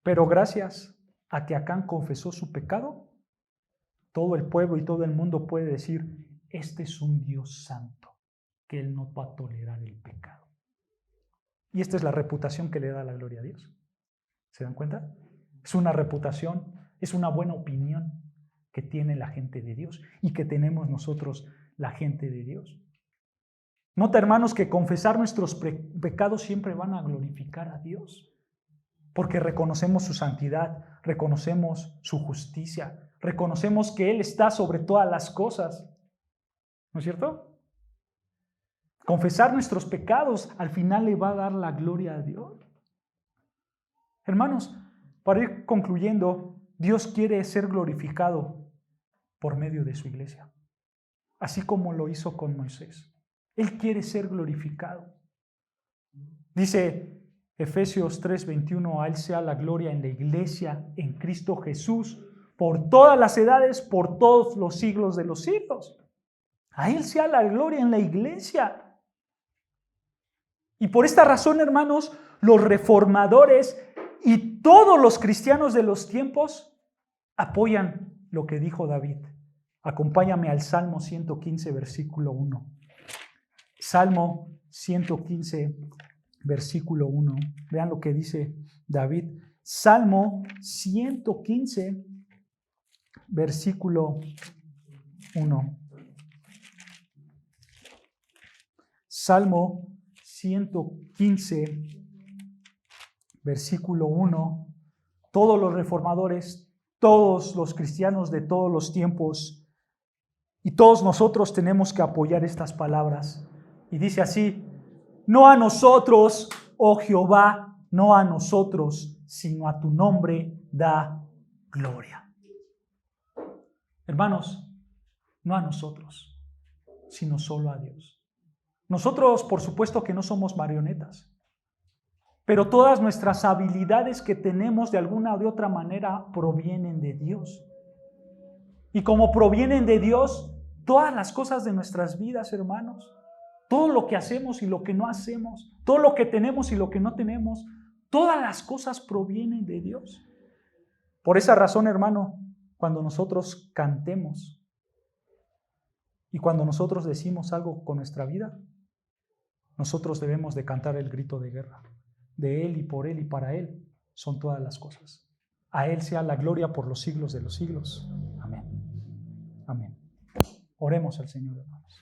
Pero gracias a que Acán confesó su pecado, todo el pueblo y todo el mundo puede decir: este es un Dios santo, que Él no va a tolerar el pecado. Y esta es la reputación que le da la gloria a Dios. ¿Se dan cuenta? Es una reputación, es una buena opinión. que tiene la gente de Dios y que tenemos nosotros, la gente de Dios. Nota, hermanos, que confesar nuestros pecados siempre van a glorificar a Dios, porque reconocemos su santidad, reconocemos su justicia, reconocemos que Él está sobre todas las cosas. ¿No es cierto? Confesar nuestros pecados al final le va a dar la gloria a Dios. Hermanos, para ir concluyendo, Dios quiere ser glorificado por medio de su iglesia, así como lo hizo con Moisés. Él quiere ser glorificado. Dice Efesios 3:21, a Él sea la gloria en la iglesia, en Cristo Jesús, por todas las edades, por todos los siglos de los siglos. A Él sea la gloria en la iglesia. Y por esta razón, hermanos, los reformadores y todos los cristianos de los tiempos apoyan lo que dijo David. Acompáñame al Salmo 115, versículo 1. Salmo 115, versículo 1. Vean lo que dice David. Salmo 115, versículo 1. Salmo 115, versículo 1. Todos los reformadores, todos los cristianos de todos los tiempos y todos nosotros tenemos que apoyar estas palabras. Y dice así: no a nosotros, oh Jehová, no a nosotros, sino a tu nombre da gloria. Hermanos, no a nosotros, sino solo a Dios. Nosotros, por supuesto que no somos marionetas, pero todas nuestras habilidades que tenemos de alguna o de otra manera provienen de Dios. Y como provienen de Dios, todas las cosas de nuestras vidas, hermanos, todo lo que hacemos y lo que no hacemos, todo lo que tenemos y lo que no tenemos, todas las cosas provienen de Dios. Por esa razón, hermano, cuando nosotros cantemos y cuando nosotros decimos algo con nuestra vida, nosotros debemos de cantar el grito de guerra. De Él y por Él y para Él son todas las cosas. A Él sea la gloria por los siglos de los siglos. Amén. Amén. Oremos al Señor, hermanos.